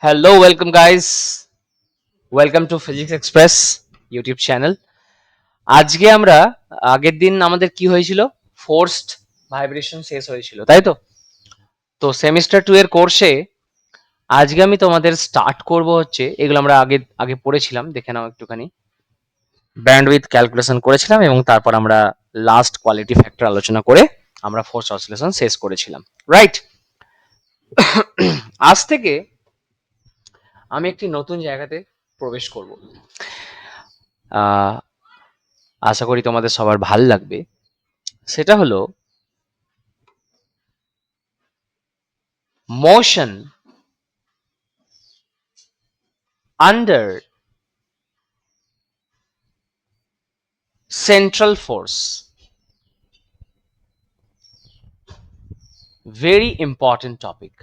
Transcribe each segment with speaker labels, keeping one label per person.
Speaker 1: Hello, welcome guys. Welcome to Physics Express YouTube channel. আজকে আমরা আগের দিন আমাদের কি হয়েছিল? ফোর্সড ভাইব্রেশন শেষ হয়েছিল, তাই তো? তো সেমিস্টার 2 এর কোর্সে আজকে আমি তোমাদের স্টার্ট করব হচ্ছে এগুলো আমরা আগে আগে পড়েছিলাম, দেখে নাও একটুখানি। ব্যান্ডউইথ ক্যালকুলেশন করেছিলাম এবং তারপর আমরা লাস্ট কোয়ালিটি ফ্যাক্টর আলোচনা করে আমরা ফোর্স অসিলেশন শেষ করেছিলাম, রাইট? আজ থেকে আমি একটি নতুন জায়গাতে প্রবেশ করব। আশা করি তোমাদের সবার ভাল লাগবে। সেটা হলো motion under central force. Very important topic.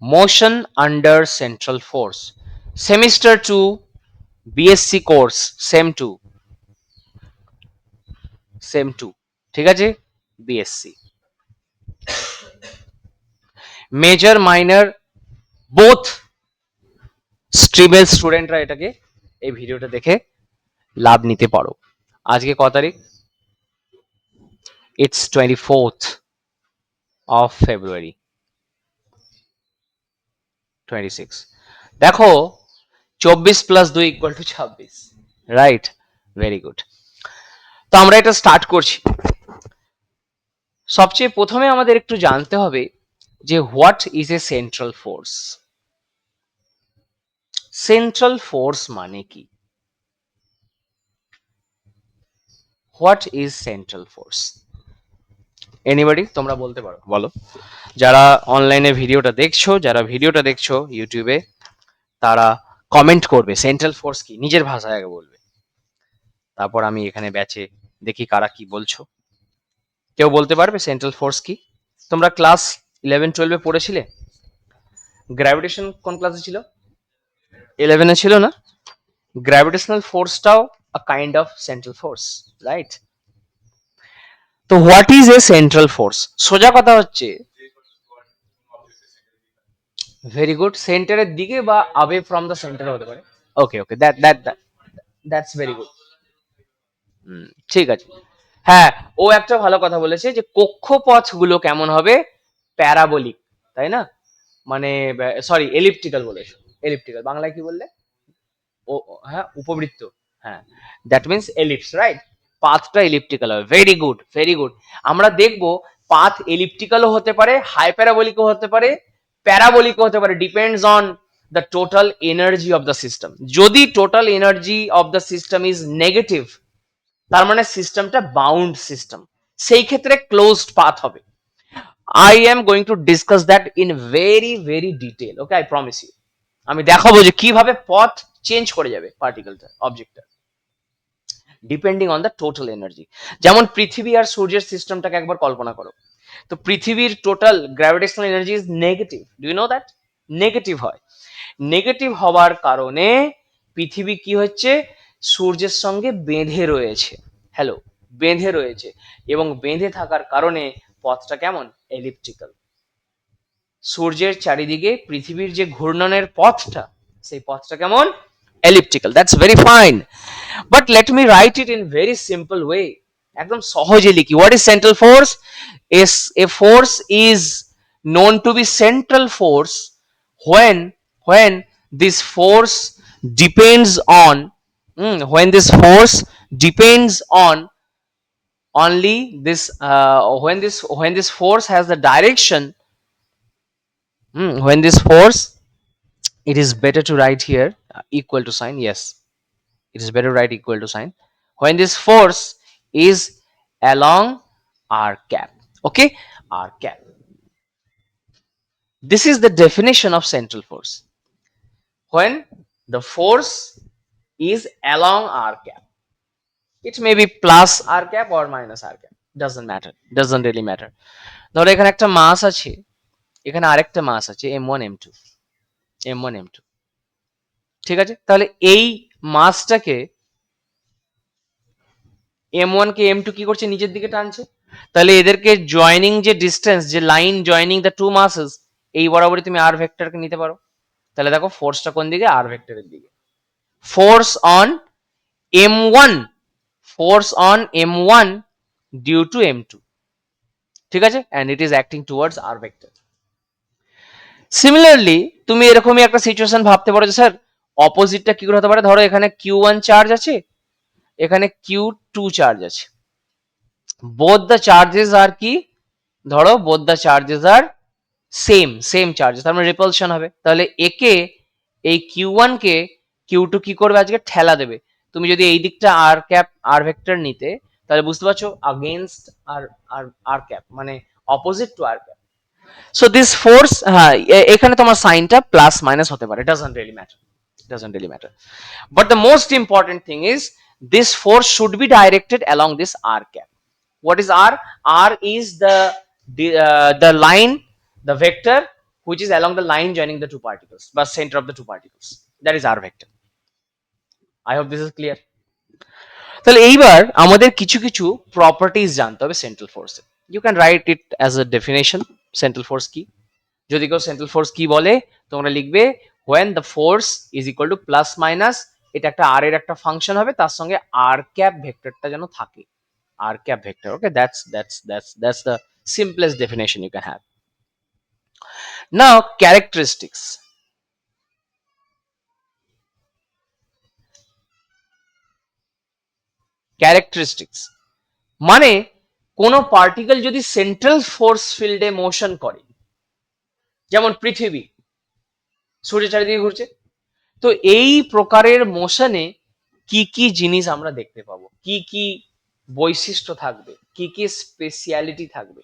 Speaker 1: Motion under central force. Semester 2 BSc course same 2 ঠিক আছে, BSc মেজর মাইনর বোথ স্ট্রিমের স্টুডেন্টরা এটাকে এই ভিডিওটা দেখে লাভ নিতে পারো। আজকে ক তারিখ? It's 24th of February 26। দেখো 24 plus 2 equal to 26, right? Very good. তো আমরা এটা স্টার্ট করছি। সবচেয়ে প্রথমে আমাদের একটু জানতে হবে যে what is a central force. Central force মানে কি? What is central force? Anybody তোমরা বলতে পারো, বলো। যারা অনলাইনে ভিডিওটা দেখছো ইউটিউবে, তারা কমেন্ট করবে সেন্ট্রাল ফোর্স কি, নিজের ভাষায় আগে বলবে, তারপর আমি এখানে ব্যাচে দেখি কারা কি বলছো। কেউ বলতে পারবে সেন্ট্রাল ফোর্স কি? তোমরা ক্লাস 11-12 পড়েছিলে? গ্র্যাভিটেশন কোন ক্লাসে ছিল? 11 ছিল না? গ্র্যাভিটেশনাল ফোর্সটাও a kind of central force, right? তো what is a central force? সোজা কথা হচ্ছে, ভেরি গুড, সেন্টারের দিকে বা অ্যাওয়ে ফ্রম দ্য সেন্টার হতে পারে। ওকে ওকে, দ্যাটস ভেরি গুড। ঠিক আছে। হ্যাঁ, ও একটা ভালো কথা বলেছে যে কক্ষপথগুলো কেমন হবে? প্যারাবোলিক, তাই না? মানে সরি, এলিপ্টিক্যাল বলেছো। এলিপ্টিক্যাল বাংলায় কি বললে? ও হ্যাঁ, উপবৃত্ত। হ্যাঁ, দ্যাট মিনস এলিপস, রাইট? পাথটা এলিপ্টিক্যাল হবে। Very good, very good. আমরা দেখব পাথ এলিপ্টিক্যালও হতে পারে, হাইপ্যারাবোলিকও হতে পারে, প্যারাবোলিকও হতে পারে, depends on the total energy of the system. যদি total energy of the system is negative, তার মানে সিস্টেমটা বাউন্ড সিস্টেম, সেই ক্ষেত্রে ক্লোজড পাথ হবে। I am going to discuss that in very very detail, okay, I promise you. আমি দেখাবো যে কিভাবে পথ চেঞ্জ করে যাবে পার্টিকেলটা, অবজেক্টটা, depending on the total energy. যেমন পৃথিবী আর সূর্যের সিস্টেমটাকে একবার কল্পনা করো। তো পৃথিবীর total gravitational energy is negative, do you know that? Negative হয়। নেগেটিভ হওয়ার কারণে পৃথিবী কি হচ্ছে? সূর্যের সঙ্গে বেঁধে রয়েছে। হ্যালো, বেঁধে রয়েছে, এবং বেঁধে থাকার কারণে পথটা কেমন? এলিপ্টিক্যাল। সূর্যের চারিদিকে পৃথিবীর যে ঘূর্ণনের পথটা, সেই পথটা কেমন? Elliptical. That's very fine, but let me right it in very simple way. একদম সহজে লিখি। What is central force? A force is known to be central force when this force depends on when this force depends on only this when this force has the direction. When this force, it is better to write here equal to sign. Yes, it is better to write equal to sign. When this force is along r cap, okay, r cap. This is the definition of central force. When the force is along r cap, it may be plus r cap or minus r cap, doesn't matter, doesn't really matter. ধরো এখানে একটা মাস আছে, এখানে আরেকটা মাস আছে m1 m2, m1 m2, ঠিক আছে? তাহলে এই মাসটাকে m1 কে m2 কি করছে? নিচের দিকে টানছে। তাহলে এদেরকে জয়নিং যে ডিস্টেন্স, যে line joining the two masses, এই বরাবরই তুমি আর ভেক্টরকে নিতে পারো। তাহলে দেখো ফোর্সটা কোন দিকে, আর ভেক্টরের দিকে। Force on m1, force on m1 due to m2, ঠিক আছে, and it is acting towards r vector. Similarly তুমি এরকমই একটা সিচুয়েশন ভাবতে পারো যে স্যার অপোজিটটা কি করে হতে পারে, ধরো এখানে q1 চার্জ আছে, এখানে q2 চার্জ আছে, বোথ দ্য চার্জেস আর কি, ধরো both the charges are same charges, তার মানে রিপালশন হবে। তাহলে একে এই q1 কে q2 কি করবে, আজকে ঠেলা দেবে। তুমি যদি এই দিকটা আর ক্যাপ আর ভেক্টর নিতে, তাহলে বুঝতে পারছো against R R R cap মানে opposite to R cap. So this force, হ্যাঁ এখানে তোমার সাইনটা প্লাস মাইনাস হতে পারে, doesn't really matter, doesn't really matter. But the most important thing is this force should be directed along this r cap. What is r? R is the line, the vector which is along the line joining the two particles, but center of the two particles. That is r vector. I hope this is clear. তাহলে এইবার আমাদের কিছু কিছু properties জানতে হবে central ফোর্সের। You can write it as a definition, central force কি। যদি কেউ সেন্ট্রাল ফোর্স কি বলে, তোমরা লিখবে when the force is equal to plus minus, এটা একটা r এর একটা ফাংশন হবে, তার সঙ্গে r ক্যাপ ভেক্টরটা যেন থাকে, r cap vector. Okay, that's the simplest definition you can have. Now characteristics. Characteristics মানে কোন পার্টিকেল যদি সেন্ট্রাল ফোর্স ফিল্ডে মোশন করে, যেমন পৃথিবী সূর্যের চারিদিকে ঘুরছে, তো এই প্রকারের মোশনে কি কি জিনিস আমরা দেখতে পাবো, কি কি বৈশিষ্ট্য থাকবে, কি কি স্পেশালিটি থাকবে,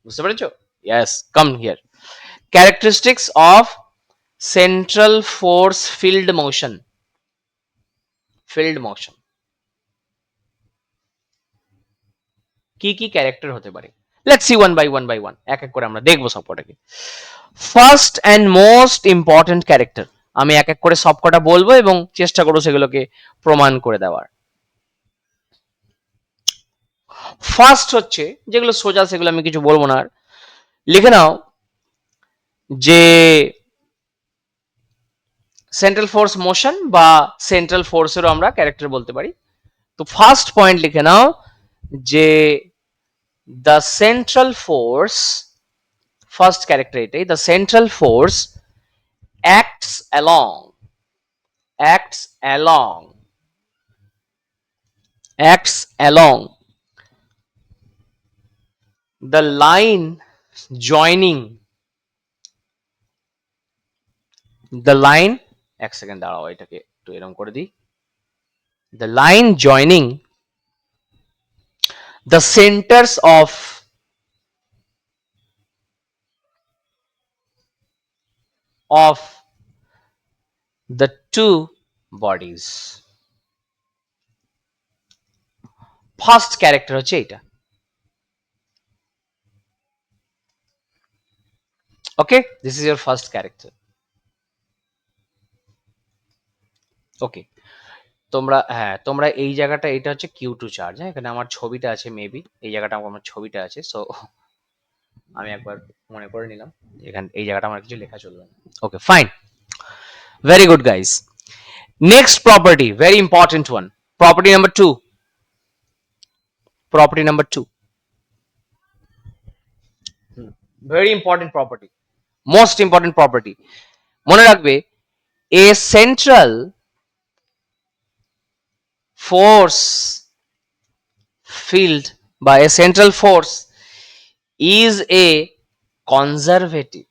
Speaker 1: বুঝতে পেরেছো? Yes, come here. Characteristics of central force field motion, field motion কি কি ক্যারেক্টার হতে পারে, let's see one by one, এক এক করে আমরা দেখবো সবকটাকে। First and most important character, আমি এক এক করে সবকটা বলবো এবং চেষ্টা করবো সেগুলোকে প্রমাণ করে দেওয়ার। ফার্স্ট হচ্ছে, যেগুলো সোজা সেগুলো আমি কিছু বলবো না, আর লিখে নাও যে সেন্ট্রাল ফোর্স মোশন বা সেন্ট্রাল ফোর্সেরও আমরা ক্যারেক্টার বলতে পারি। তো ফার্স্ট পয়েন্ট লিখে নাও যে the central force, first character এটাই, the central force acts along, acts along, acts along the line joining the line, এক সেকেন্ড দাঁড়াও এটাকে একটু এরকম করে দিই, the line joining the centers of the two bodies. First character হচ্ছে এটা। Okay, this is your first character. Okay, তোমরা হ্যাঁ তোমরা এই জায়গাটা, এটা হচ্ছে Q2 চার্জ, হ্যাঁ এখানে আমার ছবিটা আছে, মেবি এই জায়গাটা আমার ছবিটা আছে, সো আমি একবার মনে করে নিলাম এখানে এই জায়গাটা আমার কিছু লেখা চলবে না। Okay fine, very good guys. Next property, very important one, property number 2, property number 2, very important property, most important property, মনে রাখবে a central force field by a central force is a conservative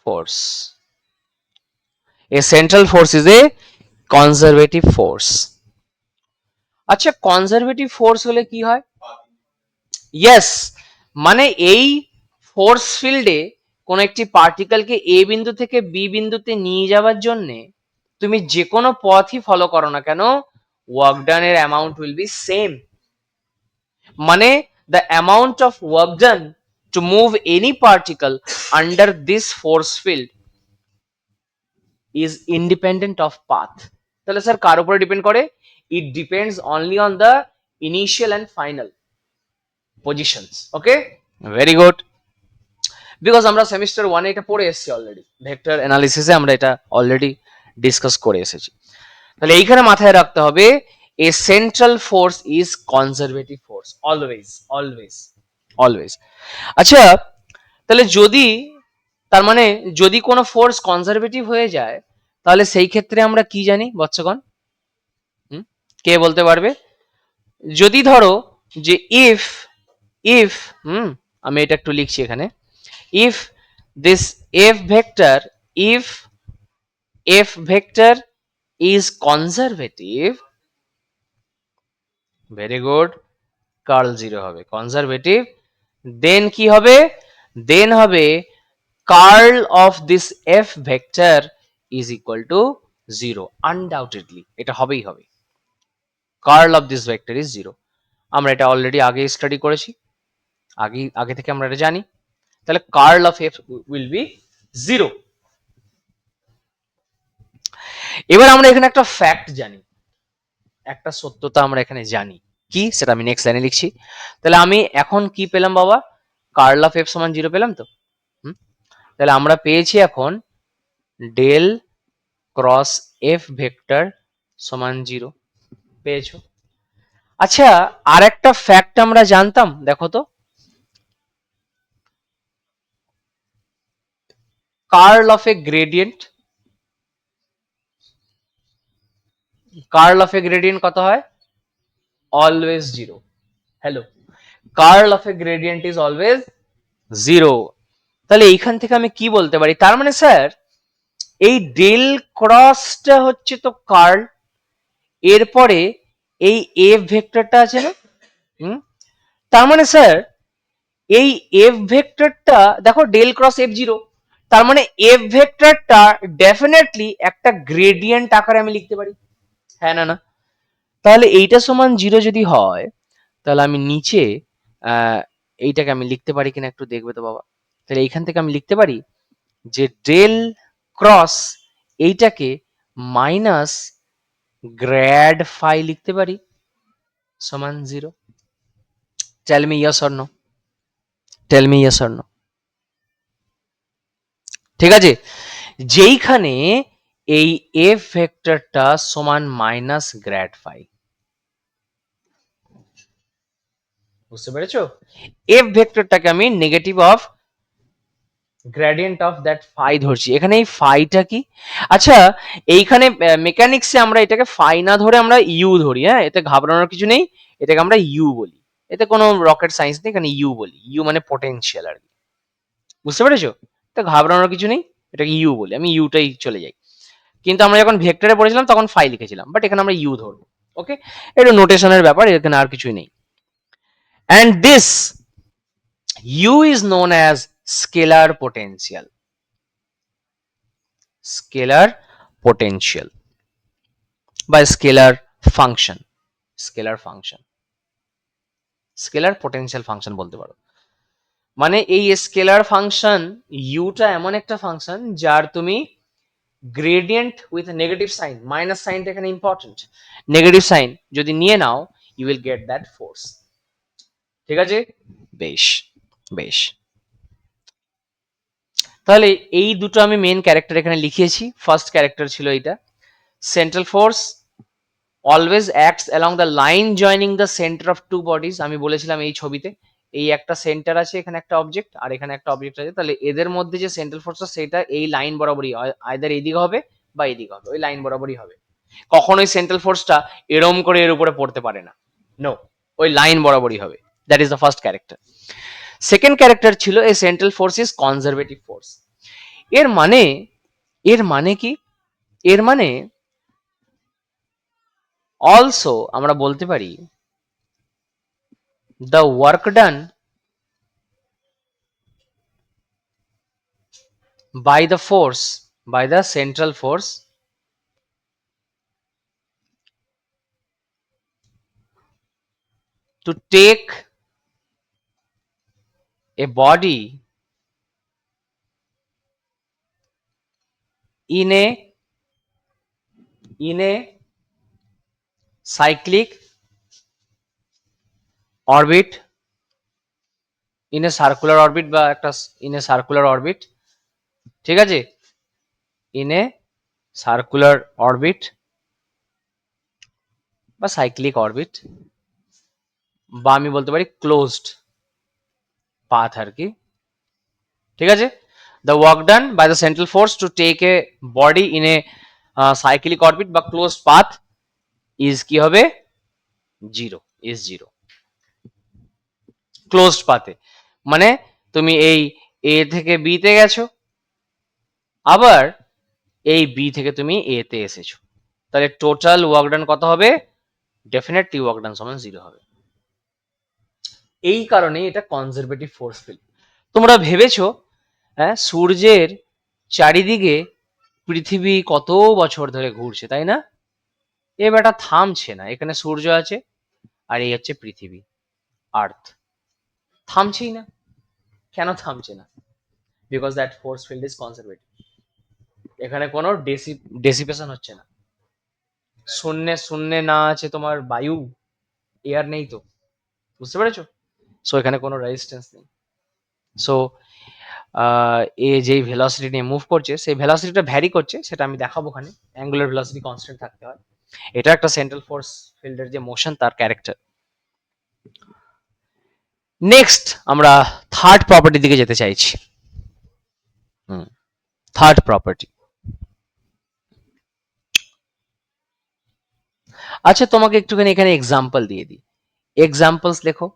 Speaker 1: force, a central force is a conservative force. আচ্ছা conservative force হলে কি হয়? Yes, মানে এই force ফিল্ডে কোন একটি পার্টিকেলকে এ বিন্দু থেকে বি বিন্দুতে নিয়ে যাওয়ার জন্য তুমি যে কোনো পথই ফলো করো না কেন, ওয়ার্ক ডান এর অ্যামাউন্ট উইল বি সেম। মানে the amount of work done to move any particle under this force field is independent of path. তাহলে স্যার কার উপরে ডিপেন্ড করে? It depends only on the initial and final positions. Okay, very good. Because আমরা semester ওয়ানে এটা পড়ে এসেছি already, vector অ্যানালিসিসে আমরা এটা অলরেডি ডিসকাস করে এসেছি। তাহলে এইখানে মাথায় রাখতে হবে a central force is conservative force always always always. আচ্ছা, তাহলে যদি, তার মানে যদি কোনো ফোর্স কনজারভেটিভ হয়ে যায় তাহলে সেই ক্ষেত্রে আমরা কি জানি বৎসগণ? কে বলতে পারবে? যদি ধরো যে ইফ ইফ আমি এটা একটু লিখছি এখানে, if this f vector, if f vector is conservative, very good, curl zero হবে, কনজারভেটিভ, দেন কি হবে? দেন হবে curl of this F vector is equal to zero, undoubtedly এটা হবেই হবে, curl of this vector is zero. আমরা এটা already আগে স্টাডি করেছি, আগে থেকে আমরা এটা জানি। তাহলে curl of F will be zero. এবার আমরা এখানে একটা ফ্যাক্ট জানি, একটা সত্যতা আমরা এখানে জানি, কি সেটা আমি নেক্সট লাইনে লিখছি। তাহলে আমি এখন কি পেলাম বাবা? কার্ল অফ এফ সমান জিরো পেলাম তো। তাহলে আমরা পেয়েছি এখন ডেল ক্রস এফ ভেক্টর সমান জিরো, পেয়েছো? আচ্ছা, আর একটা ফ্যাক্ট আমরা জানতাম, দেখো তো, curl of a gradient, curl of a gradient কত হয়? Always zero. Hello, curl of a gradient is always zero. তাহলে এইখান থেকে আমি কি বলতে পারি? তার মানে স্যার এই ডেল ক্রসটা হচ্ছে তো কার্ল, এরপরে এই এফ ভেক্টরটা আছে না, তার মানে স্যার এই এফ ভেক্টরটা দেখো ডেল ক্রস এফ জিরো, তার মানে এফ ভেক্টরটা ডেফিনেটলি একটা গ্রেডিয়েন্ট আকারে আমি লিখতে পারি, হ্যাঁ না? না, তাহলে এইটা সমান জিরো যদি হয় তাহলে আমি নিচে এইটাকে আমি লিখতে পারি কিনা একটু দেখবে তো বাবা। তাহলে এইখান থেকে আমি লিখতে পারি যে ডেল ক্রস এইটাকে মাইনাস গ্র্যাড ফাই লিখতে পারি সমান zero. Tell me yes or no, tell me yes or no. ঠিক আছে, যেইখানে এই এফ ভেক্টরটা সমান মাইনাস গ্র্যাড ফাই, বুঝতে পেরেছো? এফ ভেক্টরটাকে আমি negative of gradient of that phi ধরছি, এখানে এই ফাইটা কি? আচ্ছা, এইখানে মেকানিক্সে আমরা এটাকে ফাই না ধরে আমরা ইউ ধরি, হ্যাঁ, এতে ঘাবড়ানোর কিছু নেই, এটাকে আমরা ইউ বলি, এতে কোনো রকেট সায়েন্স নেই, এখানে ইউ বলি, ইউ মানে পোটেনশিয়াল আর কি, বুঝতে পেরেছো? তো ঘাবড়ানোর কিছু নেই, এটাকে ইউ বলি, আমি ইউটাই চলে যাই, কিন্তু আমরা যখন ভেক্টরে পড়েছিলাম তখন ফাই লিখেছিলাম, বাট এখানে আমরা ইউ ধরবো। ওকে, এটা নোটেশনের ব্যাপার, এখানে আর কিছুই নেই। And this you is known as scalar potential, scalar potential বা scalar function, scalar function, scalar potential function বলতে পারো। মানে এই স্কেলার ফাংশন ইউটা এমন একটা ফাংশন যার তুমি gradient with negative sign, minus সাইনটা এখানে ইম্পর্টেন্ট, নেগেটিভ সাইন যদি নিয়ে নাও you will get that force. ঠিক আছে, বেশ বেশ। তাহলে এই দুটো আমি মেন ক্যারেক্টার এখানে লিখিয়েছি। ফার্স্ট ক্যারেক্টার ছিল এইটা, central force always acts along the line joining the centre of two bodies. আমি বলেছিলাম এই ছবিতে এই একটা সেন্টার আছে, এখানে একটা অবজেক্ট আর এখানে একটা অবজেক্ট আছে, তাহলে এদের মধ্যে যে সেন্ট্রাল ফোর্সটা সেটা এই লাইন বরাবরই আইদার এইদিকে হবে বা এইদিকে হবে, ওই লাইন বরাবরই হবে। কখনোই সেন্ট্রাল ফোর্সটা এরম করে এর উপরে পড়তে পারে না, নো, ওই লাইন বরাবরই হবে। That is the first character. Second character ছিল এই central force is conservative force. এর মানে, এর মানে কি? এর মানে অলসো আমরা বলতে পারি the work done by the force, by the central force to take a body in a cyclic orbit in a circular orbit বা একটা ইন এ সার্কুলার অরবিট, ঠিক আছে, ইন এ সার্কুলার অরবিট বা cyclic orbit, বা আমি বলতে পারি closed path আর কি, ঠিক আছে। The work done by the central force to take a body in a cyclic orbit বা ক্লোজড পাথ ইজ কি হবে, জিরো, ইজ জিরো। ক্লোজড পাথে মানে তুমি এই এ থেকে বি তে গেছো, আবার এই বি থেকে তুমি এ তে এসেছো, তাহলে টোটাল ওয়ার্ক ডান কত হবে, ডেফিনেটলি ওয়ার্ক ডান সমান জিরো হবে। এই কারণে এটা কনজারভেটিভ ফোর্স ফিল্ড। তোমরা ভেবেছো হ্যাঁ সূর্যের চারিদিকে পৃথিবী কত বছর ধরে ঘুরছে, তাই না? এ বেটা থামছে না, এখানে সূর্য আছে আর এই হচ্ছে পৃথিবী, আর্থ, থামছেই না। কেন থামছে না? Because that force field is conservative. এখানে কোনো ডেসিপেশন হচ্ছে না। শূন্যে শূন্যে না আছে তোমার বায়ু, এয়ার নেই তো, বুঝতে পেরেছো? সো এখানে কোনো রেজিস্ট্যান্স নেই। সো এ যেই ভেলোসিটি নিয়ে মুভ করছে সেই ভেলোসিটিটা ভ্যারি করছে, সেটা আমি দেখাবো ওখানে। অ্যাঙ্গুলার ভেলোসিটি কনস্ট্যান্ট থাকতে হয়, এটা একটা সেন্ট্রাল ফোর্স ফিল্ডের যে মোশন তার ক্যারেক্টার। নেক্সট আমরা থার্ড প্রপার্টি দিকে যেতে চাইছি। থার্ড প্রপার্টি, আচ্ছা তোমাকে একটুখানি এখানে এক্সাম্পল দিয়ে দিই, এক্সাম্পলস লেখো,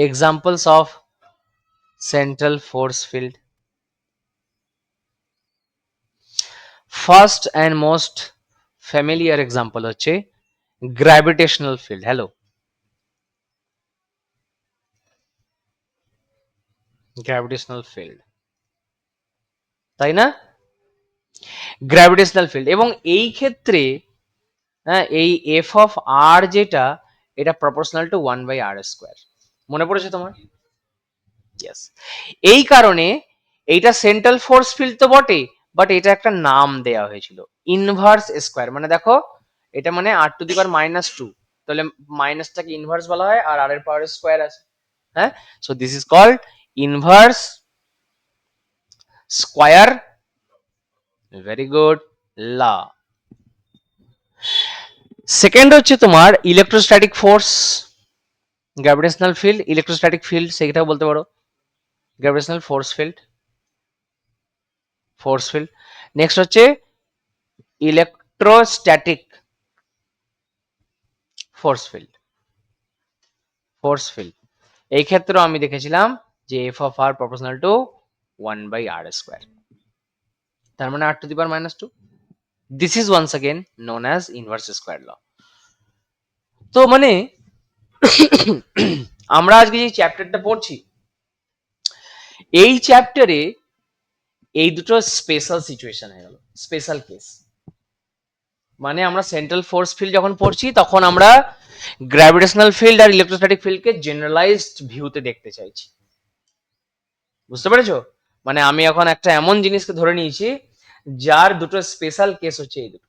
Speaker 1: examples of central force field. First and most familiar example হচ্ছে gravitational field. Hello, gravitational field, তাই না? গ্র্যাভিটেশনাল ফিল্ড, এবং এই ক্ষেত্রে হ্যাঁ এই এফ অফ আর যেটা, এটা প্রপোর্শনাল টু 1/r²। মনে পড়েছে তোমার? ইয়েস। এই কারণে এইটা সেন্ট্রাল ফোর্স ফিল্ড তো বটে, বাট এটা একটা নাম দেয়া হয়েছিল ইনভার্স স্কোয়ার। মানে দেখো এটা মানে r⁻², তাহলে মাইনাসটাকে ইনভার্স বলা হয়, আর আর এর পাওয়ার স্কোয়ার আছে, হ্যাঁ। So this is called inverse square, very good, law. Second হচ্ছে তোমার electrostatic force, gravitational field, electrostatic field সেটাও বলতে পারো, gravitational force field, force field. Next হচ্ছে electrostatic force field, force field. এই ক্ষেত্রেও আমি দেখেছিলাম যে F of R proportional to 1/r², তার মানে r⁻²। This is once again known as inverse square law. তো মানে আমরা আজকে যে চ্যাপ্টারটা পড়ছি, এই চ্যাপ্টারে এই দুটো স্পেশাল সিচুয়েশন হয়ে গেল, স্পেশাল কেস। মানে আমরা সেন্ট্রাল ফোর্স ফিল্ড যখন পড়ছি তখন আমরা গ্র্যাভিটেশনাল ফিল্ড আর ইলেকট্রোস্ট্যাটিক ফিল্ডকে জেনারেলাইজড ভিউতে দেখতে চাইছি, বুঝতে পেরেছো? মানে আমি এখন একটা এমন জিনিসকে ধরে নিয়েছি যার দুটো স্পেশাল কেস হচ্ছে এই দুটো।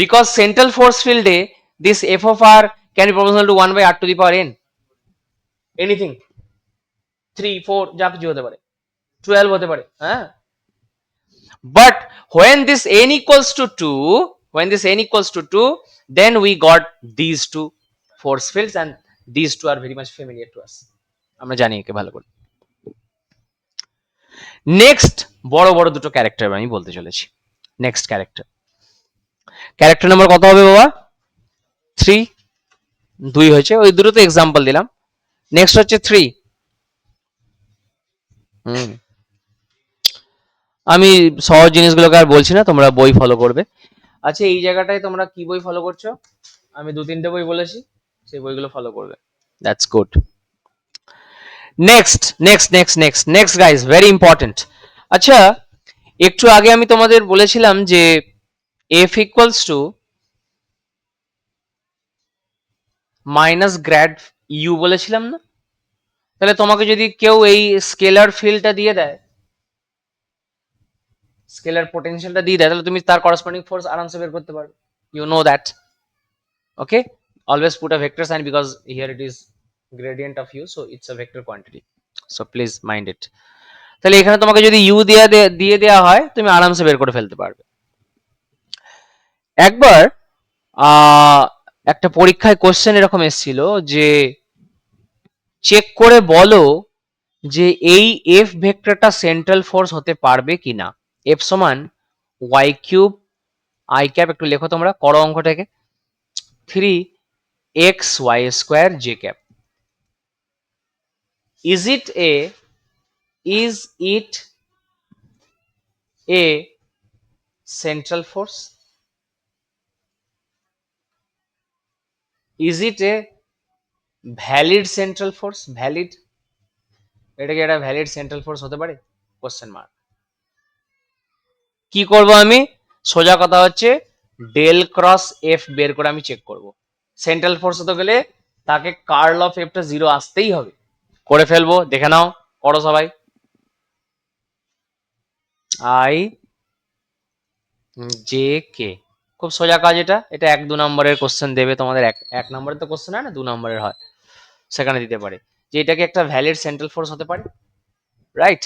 Speaker 1: বিকজ সেন্ট্রাল ফোর্স ফিল্ডে this F of r can be proportional to 1/r⁴ anything, 3, 4 যা কিছু হতে পারে, 12 হতে পারে, হ্যাঁ। But when this n equals to 2, when this n equals to 2, then we got these two force fields and these two are very much familiar to us. আমরা জানি একে ভালো করে। নেক্সট বড় বড় দুটো ক্যারেক্টার আমি বলতে চলেছি। নেক্সট ক্যারেক্টার, ক্যারেক্টার নাম্বার কত হবে বাবা? 3, 2 হয়েছে, ওই দুটো তো এক্সাম্পল দিলাম। নেক্সট হচ্ছে 3। আমি সহজ জিনিসগুলোকে আর বলছি না, তোমরা বই ফলো করবে। আচ্ছা এই জায়গাটায় তোমরা কি বই ফলো করছো? আমি 2-3টে বই বলেছি, সেই বইগুলো ফলো করবে। That's good. Next next next next next guys, very important. আচ্ছা একটু আগে আমি তোমাদের বলেছিলাম যে F equals to minus grad U বলেছিলাম না? তাহলে তোমাকে যদি কেউ এই স্কেলার ফিল্ডটা দিয়ে দেয়, স্কেলার পোটেনশিয়ালটা দিয়ে দেয়, তাহলে তুমি তার করেসপন্ডিং ফোর্স আরামসে বের করতে পারবে। you know that. Okay, always put a vector sign because here it is gradient of u, so it's a vector quantity, so please mind it. তাহলে এখানে তোমাকে যদি u দিয়ে দেওয়া হয় তুমি আরামসে বের করে ফেলতে পারবে। একবার একটা পরীক্ষায় কোশ্চেন এরকম এসেছিল যে চেক করে বলো যে এই এফ ভেক্টরটা সেন্ট্রাল ফোর্স হতে পারবে কিনা। এফ সমান ওয়াই কিউব আই ক্যাপ, একটু লেখো তোমরা, করো অঙ্কটাকে, 3xy² j cap. Is it a central force? Is it a valid central force? Valid? এটা কি একটা ভ্যালিড সেন্ট্রাল ফোর্স হতে পারে? Question mark. কি করব আমি? সোজা কথা হচ্ছে ডেল ক্রস এফ বের করে আমি চেক করব। সেন্ট্রাল ফোর্স হতে গেলে তাকে কার্ল অফ এফটা 0 আসতেই হবে। করে ফেলবো, দেখে নাও, করো সবাই। আই জে কে, খুব সোজা কাজ এটা। এটা 1-2 নম্বরের কোশ্চেন দেবে তোমাদের, এক নম্বরের তো কোশ্চেন হয় না, 2 নম্বরের হয়, সেখানে দিতে পারে যে এটা কি একটা ভ্যালিড সেন্ট্রাল ফোর্স হতে পারে, রাইট?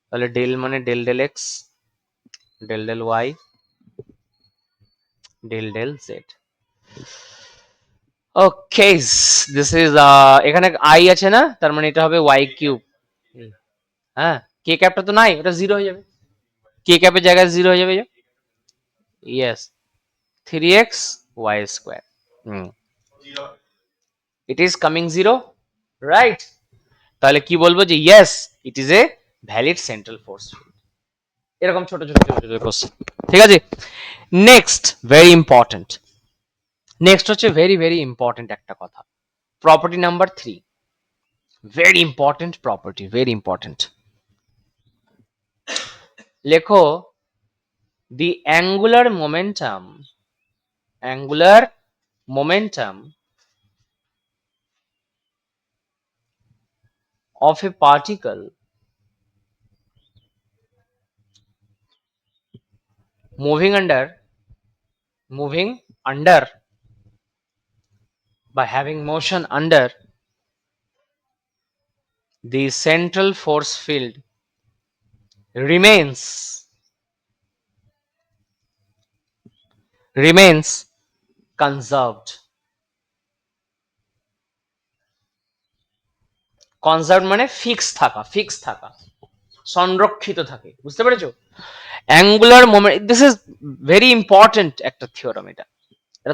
Speaker 1: তাহলে ডেল মানে del del x, del del y, del del z. Okay, this is এখানে আই আছে না, তার মানে এটা হবে ওয়াই কিউব। হ্যাঁ, কে ক্যাপটা তো নাই, ওটা 0 হয়ে যাবে, কে ক্যাপের জায়গায় 0 হয়ে যাবে। Yes, 3xy²। It is coming 0, right? তাহলে কি বলবো যে yes it is a valid central force. এরকম ছোট ছোট ছোট ছোট কোশ্চেন, ঠিক আছে? নেক্সট ভেরি ইম্পর্টেন্ট, নেক্সট হচ্ছে ভেরি ভেরি ইম্পর্টেন্ট একটা কথা, property number 3, very important property, very important. লেখো the angular momentum of a particle moving under by having motion under the central force field remains conserved. Conserve মানে fix থাকা, fix থাকা, সংরক্ষিত থাকে, বুঝতে পেরেছো? Angular moment, this is very important একটা theorem. এটা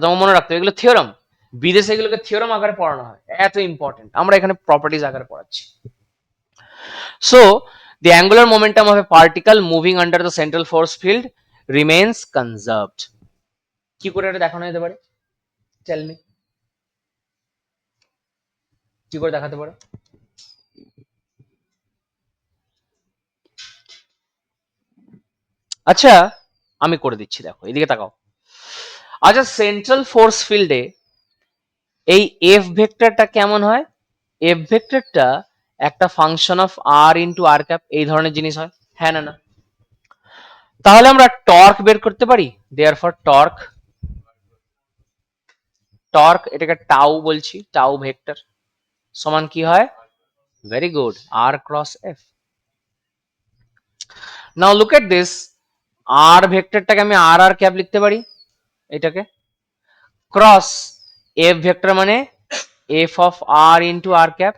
Speaker 1: তোমার মনে রাখতে হবে, এগুলো থিওরাম, বিদেশে এগুলোকে থিওরাম আকারে পড়ানো হয়, এত ইম্পর্টেন্ট। আমরা এখানে প্রপার্টিজ আকারে পড়াচ্ছি। So the angular momentum of a particle moving under the central force field remains conserved. কি করে এটা দেখানো যেতে পারে? টেল মি, কি করে দেখাতে পারো? আচ্ছা, আমি করে দিচ্ছি, দেখো এদিকে তাকাও। আচ্ছা, সেন্ট্রাল ফোর্স ফিল্ডে এই এফ ভেক্টরটা কেমন হয়? এফ ভেক্টরটা একটা function of R into R cap, এই ধরনের জিনিস হয়, হ্যাঁ না? না, তাহলে আমরা টর্ক বের করতে পারি। দেয়ারফর টর্ক এটাকে টাউ বলছি, টাউ ভেক্টর সমান কি হয়? Very good, R cross F. Now look at this, R ভেক্টরটাকে আমি আর আর ক্যাপ লিখতে পারি, এটাকে ক্রস এফ ভেক্টর মানে F of R into R cap.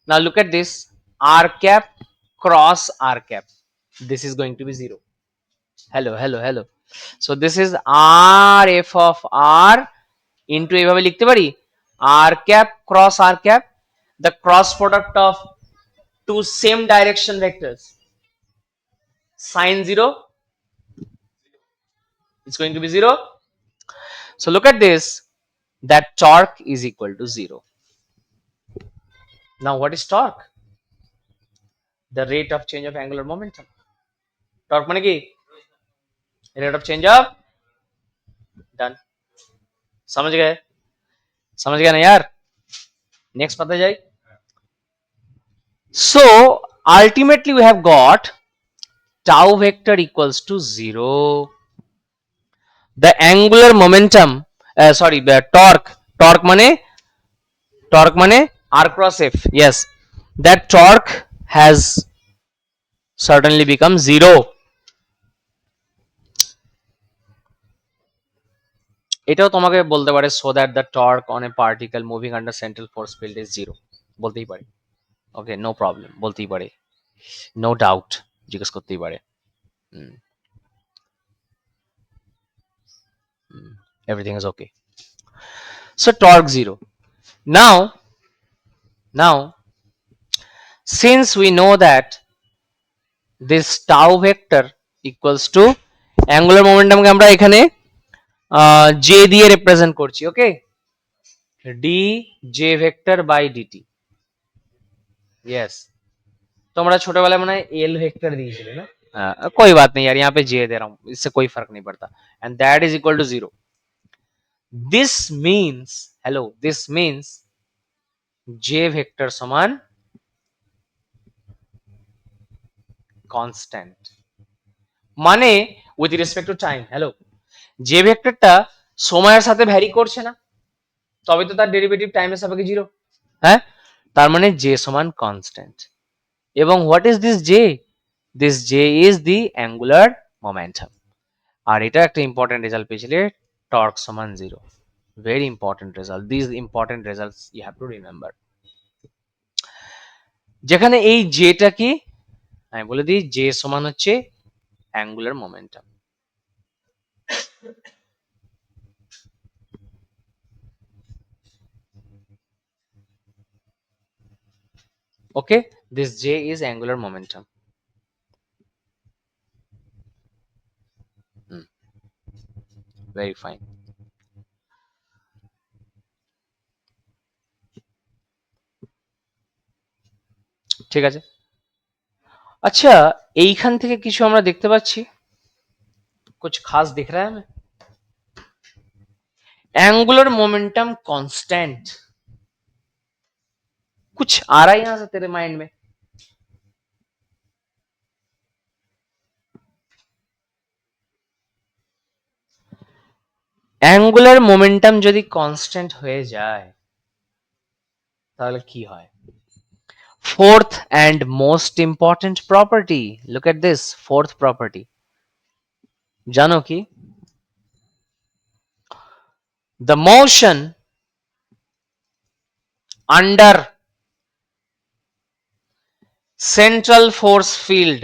Speaker 1: Now look at this, R cap cross R cap, this is going to be 0. hello, so this is r f of r into এইভাবে লিখতে পারি r cap cross r cap, the cross product of two same direction vectors, sin 0 is going to be 0. So look at this, that torque is equal to 0. Now what is torque? The rate of change of angular momentum. Torque মানে কি? Rate of change of, done. समझ गए ना यार? Next पता जाए। So ultimately we have got tau vector equals to 0. the angular momentum, sorry, the torque মানে r cross f, yes, that torque has certainly become zero. এটাও তোমাকে বলতে পারে so that the torque on a particle moving under central force field is zero, বলতেই পারে। ওকে, no problem, বলতেই পারে, no doubt, জিজ্ঞেস করতেই পারে। Everything is okay. So torque zero. Now since we know that this tau vector equals to angular momentum কে আমরা এখানে j দিয়ে রিপ্রেজেন্ট করছি, ওকে, d j vector by dt, yes, তোমরা ছোটবেলায় মনে হয় এল ভেক্টর দিয়েছিলে না? कोई बात नहीं यार, यहाँ पे जे दे रहा हूँ, इससे कोई फर्क नहीं पड़ता, and that is equal to zero. This means, hello, this means j vector समान constant, মানে with respect to time, hello, যে ভেক্টরটা সময়ের সাথে ভ্যারি করছে না, তবে তো তার ডেরিভেটিভ টাইমের সাপেক্ষে জিরো, হ্যাঁ, তার মানে জে সমান কনস্ট্যান্ট। এবং what is this J? This J is the angular momentum. আর এটা একটা ইম্পর্টেন্ট রেজাল্ট পেয়েছিলে, টর্ক সমান zero. Very important result, this important results you have to remember. যেখানে এই জেটা কি, আমি বলে দিই, জে সমান হচ্ছে angular momentum. Okay, this j is angular momentum. Very fine. ঠিক আছে। আচ্ছা, এইখান থেকে কিছু আমরা দেখতে পাচ্ছি, कुछ खास दिख रहा है हमें? एंगुलर मोमेंटम कांस्टेंट, कुछ आ रहा है यहां से तेरे माइंड में? অ্যাঙ্গুলার মোমেন্টাম যদি কনস্ট্যান্ট হয়ে যায় তাহলে কি হয়? Fourth and most important property, look at this fourth property, জানো কি? The motion under central force field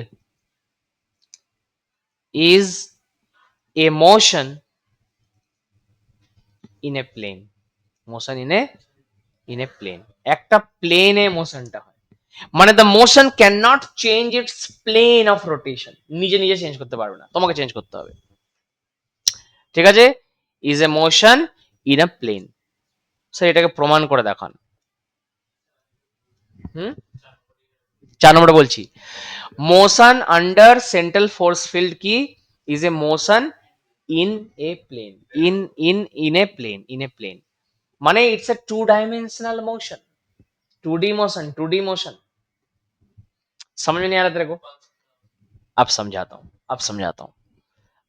Speaker 1: is a motion in a plane. Motion in a plane. একটা প্লেনে মোশনটা হয়, মানে the motion can not change its plane of rotation, নিজে নিজে change করতে পারবে না, তোমাকে চেঞ্জ করতে হবে, ঠিক আছে? Is a motion in a plane. Sir এটাকে প্রমাণ করে দেখান। হুম, 4 নম্বরে বলছি, motion under central force field কি? Is a motion in a plane, in a plane, মানে it's a two dimensional motion, 2D motion, 2D motion. समझ में नहीं आ रहा तेरे को? अब समझाता हूँ, अब समझाता हूँ,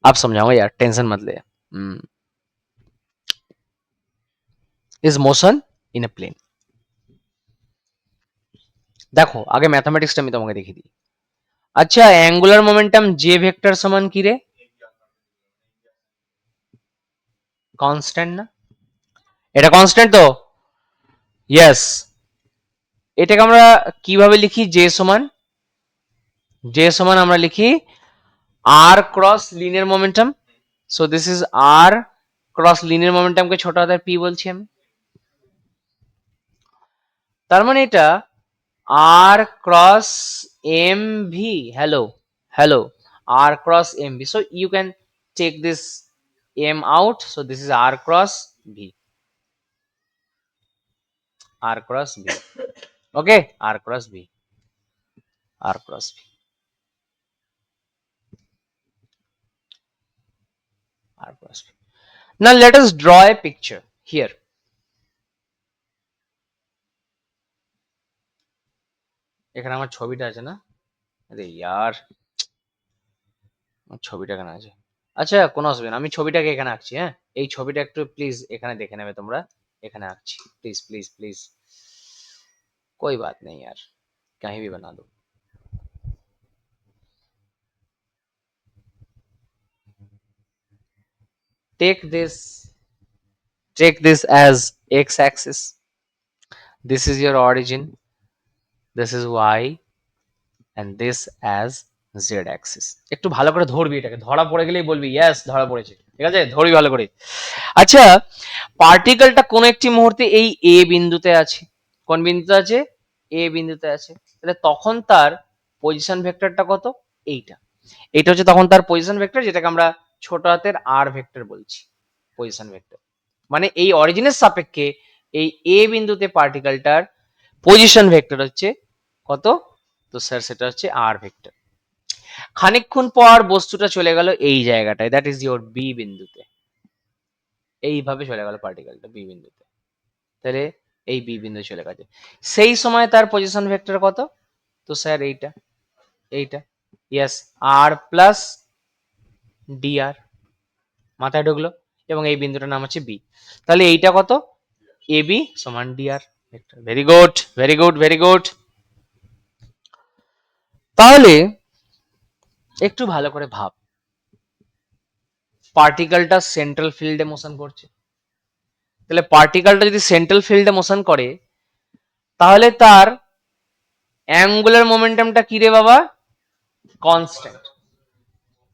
Speaker 1: अब समझाऊंगा यार, टेंशन मत ले। Is motion in a plane. দেখো আগে ম্যাথমেটিক্সটা আমি তোমাকে দেখিয়ে দিই। আচ্ছা, অ্যাঙ্গুলার মোমেন্টাম জে ভেক্টর সমান কি রে? কনস্ট্যান্ট না? এটা কনস্ট্যান্ট তো? ইয়েস। এটাকে আমরা কিভাবে লিখি? জে সমান, জে সমান আমরা লিখি R cross linear momentum. So this is R cross linear মোমেন্টামকে ছোট হাতের পি বলছি আমি। তার মানে এটা R cross M V, hello hello, R cross M V. So you can take this M out, so this is R cross V, R cross V, okay, R cross V, R cross V, R cross V. Now let us draw a picture here. এখানে আমার ছবিটা আছে না? আরে ইয়ার, ছবিটা কেন আছে? আচ্ছা কোনো অসুবিধা না, আমি ছবিটাকে এখানে আঁকছি। হ্যাঁ, এই ছবিটা একটু প্লিজ এখানে দেখে নেবে তোমরা। এখানে আঁকছি, প্লিজ প্লিজ প্লিজ। कोई बात नहीं यार, कहीं भी बना दो। take this take this as x axis, this is your origin, this is y, and this as z axis। একটু ভালো করে ধরবি, এটাকে ধরা পড়ে গেলেই বলবি ইয়েস ধরা পড়েছে, ঠিক আছে? ধরবি ভালো করে। আচ্ছা, পার্টিকেলটা কোন একটি মুহূর্তে এই এ বিন্দুতে আছে। কোন বিন্দুতে আছে? এ বিন্দুতে আছে। তাহলে তখন তার পজিশন ভেক্টরটা কত? এইটা। এইটা হচ্ছে তখন তার পজিশন ভেক্টর, যেটাকে আমরা ছোট হাতের আর ভেক্টর বলছি, পজিশন ভেক্টর। মানে এই অরিজিনের সাপেক্ষে এই এ বিন্দুতে পার্টিকেলটার পজিশন ভেক্টর হচ্ছে কত? তো স্যার সেটা হচ্ছে আর ভেক্টর। খানিকক্ষণ পর বস্তুটা চলে গেল এই জায়গাটায়, দ্যাট ইজ ইওর বি বিন্দুতে। এইভাবে চলে গেল পার্টিকেলটা বি বিন্দুতে। তাহলে এই বি বিন্দু চলে গেছে, সেই সময় তার পজিশন ভেক্টর কত? তো স্যার এইটা, এইটা ইয়েস, আর প্লাস ডিআর। মাথায় ঢুকলো? এবং এই বিন্দুটার নাম হচ্ছে বি। তাহলে এইটা কত? এ বি সমান dr vector. Very good, very good, very good. তাহলে একটু ভালো করে ভাব, পার্টিকেলটা সেন্ট্রাল ফিল্ডে মোশন করছে। তাহলে পার্টিকেলটা যদি সেন্ট্রাল ফিল্ডে মোশন করে, তাহলে তার অ্যাঙ্গুলার মোমেন্টামটা কি রে বাবা? Constant.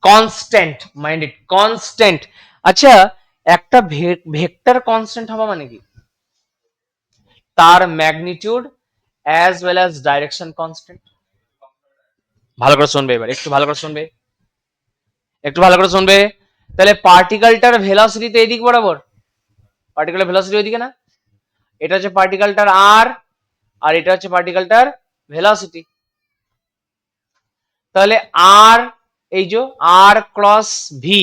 Speaker 1: Constant, mind it, constant. আচ্ছা, একটা ভেক্টর কনস্ট্যান্ট হওয়া মানে কি? তার magnitude as well as direction constant. ভালো করে শুনবে এবার, একটু ভালো করে শুনবে, একটু ভালো করে শুনবে। তাহলে পার্টিকেলটার ভেলোসিটি তো এদিক বরাবর, পার্টিকেলের ভেলোসিটি ওইদিকে না? এটা হচ্ছে পার্টিকেলটার আর, আর এটা হচ্ছে পার্টিকেলটার ভেলোসিটি। তাহলে আর, এই যে আর ক্রস ভি,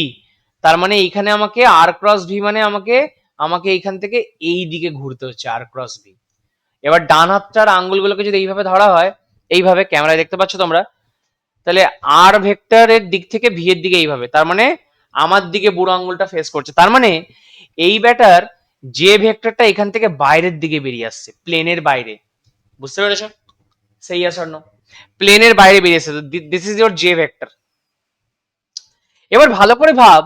Speaker 1: তার মানে এইখানে আমাকে আর ক্রস ভি মানে আমাকে আমাকে এইখান থেকে এই দিকে ঘুরতে হচ্ছে আর ক্রস ভি। এবার ডান হাতটার আঙ্গুলগুলোকে যদি এইভাবে ধরা হয়, এইভাবে ক্যামেরায় দেখতে পাচ্ছ তোমরা, তাহলে আর ভেক্টরের দিক থেকে ভি এর দিকে এইভাবে, তার মানে আমার দিকে বুড়ো আঙ্গুলটা ফেস করছে। তার মানে এই ব্যাটার যে ভেক্টরটা এখান থেকে বাইরের দিকে বেরিয়ে আসছে, প্লেনের বাইরে। বুঝতে পেরেছো? সেই আসার নো, প্লেনের বাইরে বেরিয়ে আসছে, this is your J vector. এবার ভালো করে ভাব,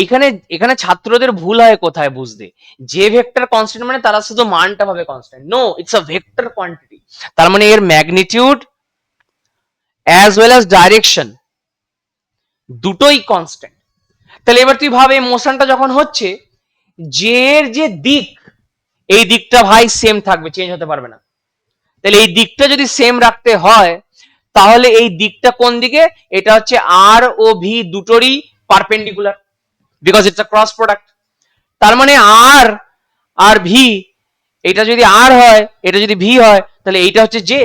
Speaker 1: এইখানে এখানে ছাত্রদের ভুল হয় কোথায় বুঝতে। যে ভেক্টর কনস্ট্যান্ট মানে তারা শুধু মানটা ভাবে constant, no, it's a vector quantity. তার মানে এর magnitude as well as direction দুটোই কনস্ট্যান্ট। তাহলে এবার তুই ভাব, এই মোশনটা যখন হচ্ছে, যে এর যে দিক, এই দিকটা ভাই সেম থাকবে, চেঞ্জ হতে পারবে না। তাহলে এই দিকটা যদি সেম রাখতে হয়, তাহলে এই দিকটা কোন দিকে? এটা হচ্ছে আর ও ভি দুটোরই perpendicular, because it's a cross product. তার মানে আর আর ভি, এটা যদি আর হয়, এটা যদি ভি হয়, তাহলে এইটা হচ্ছে জে,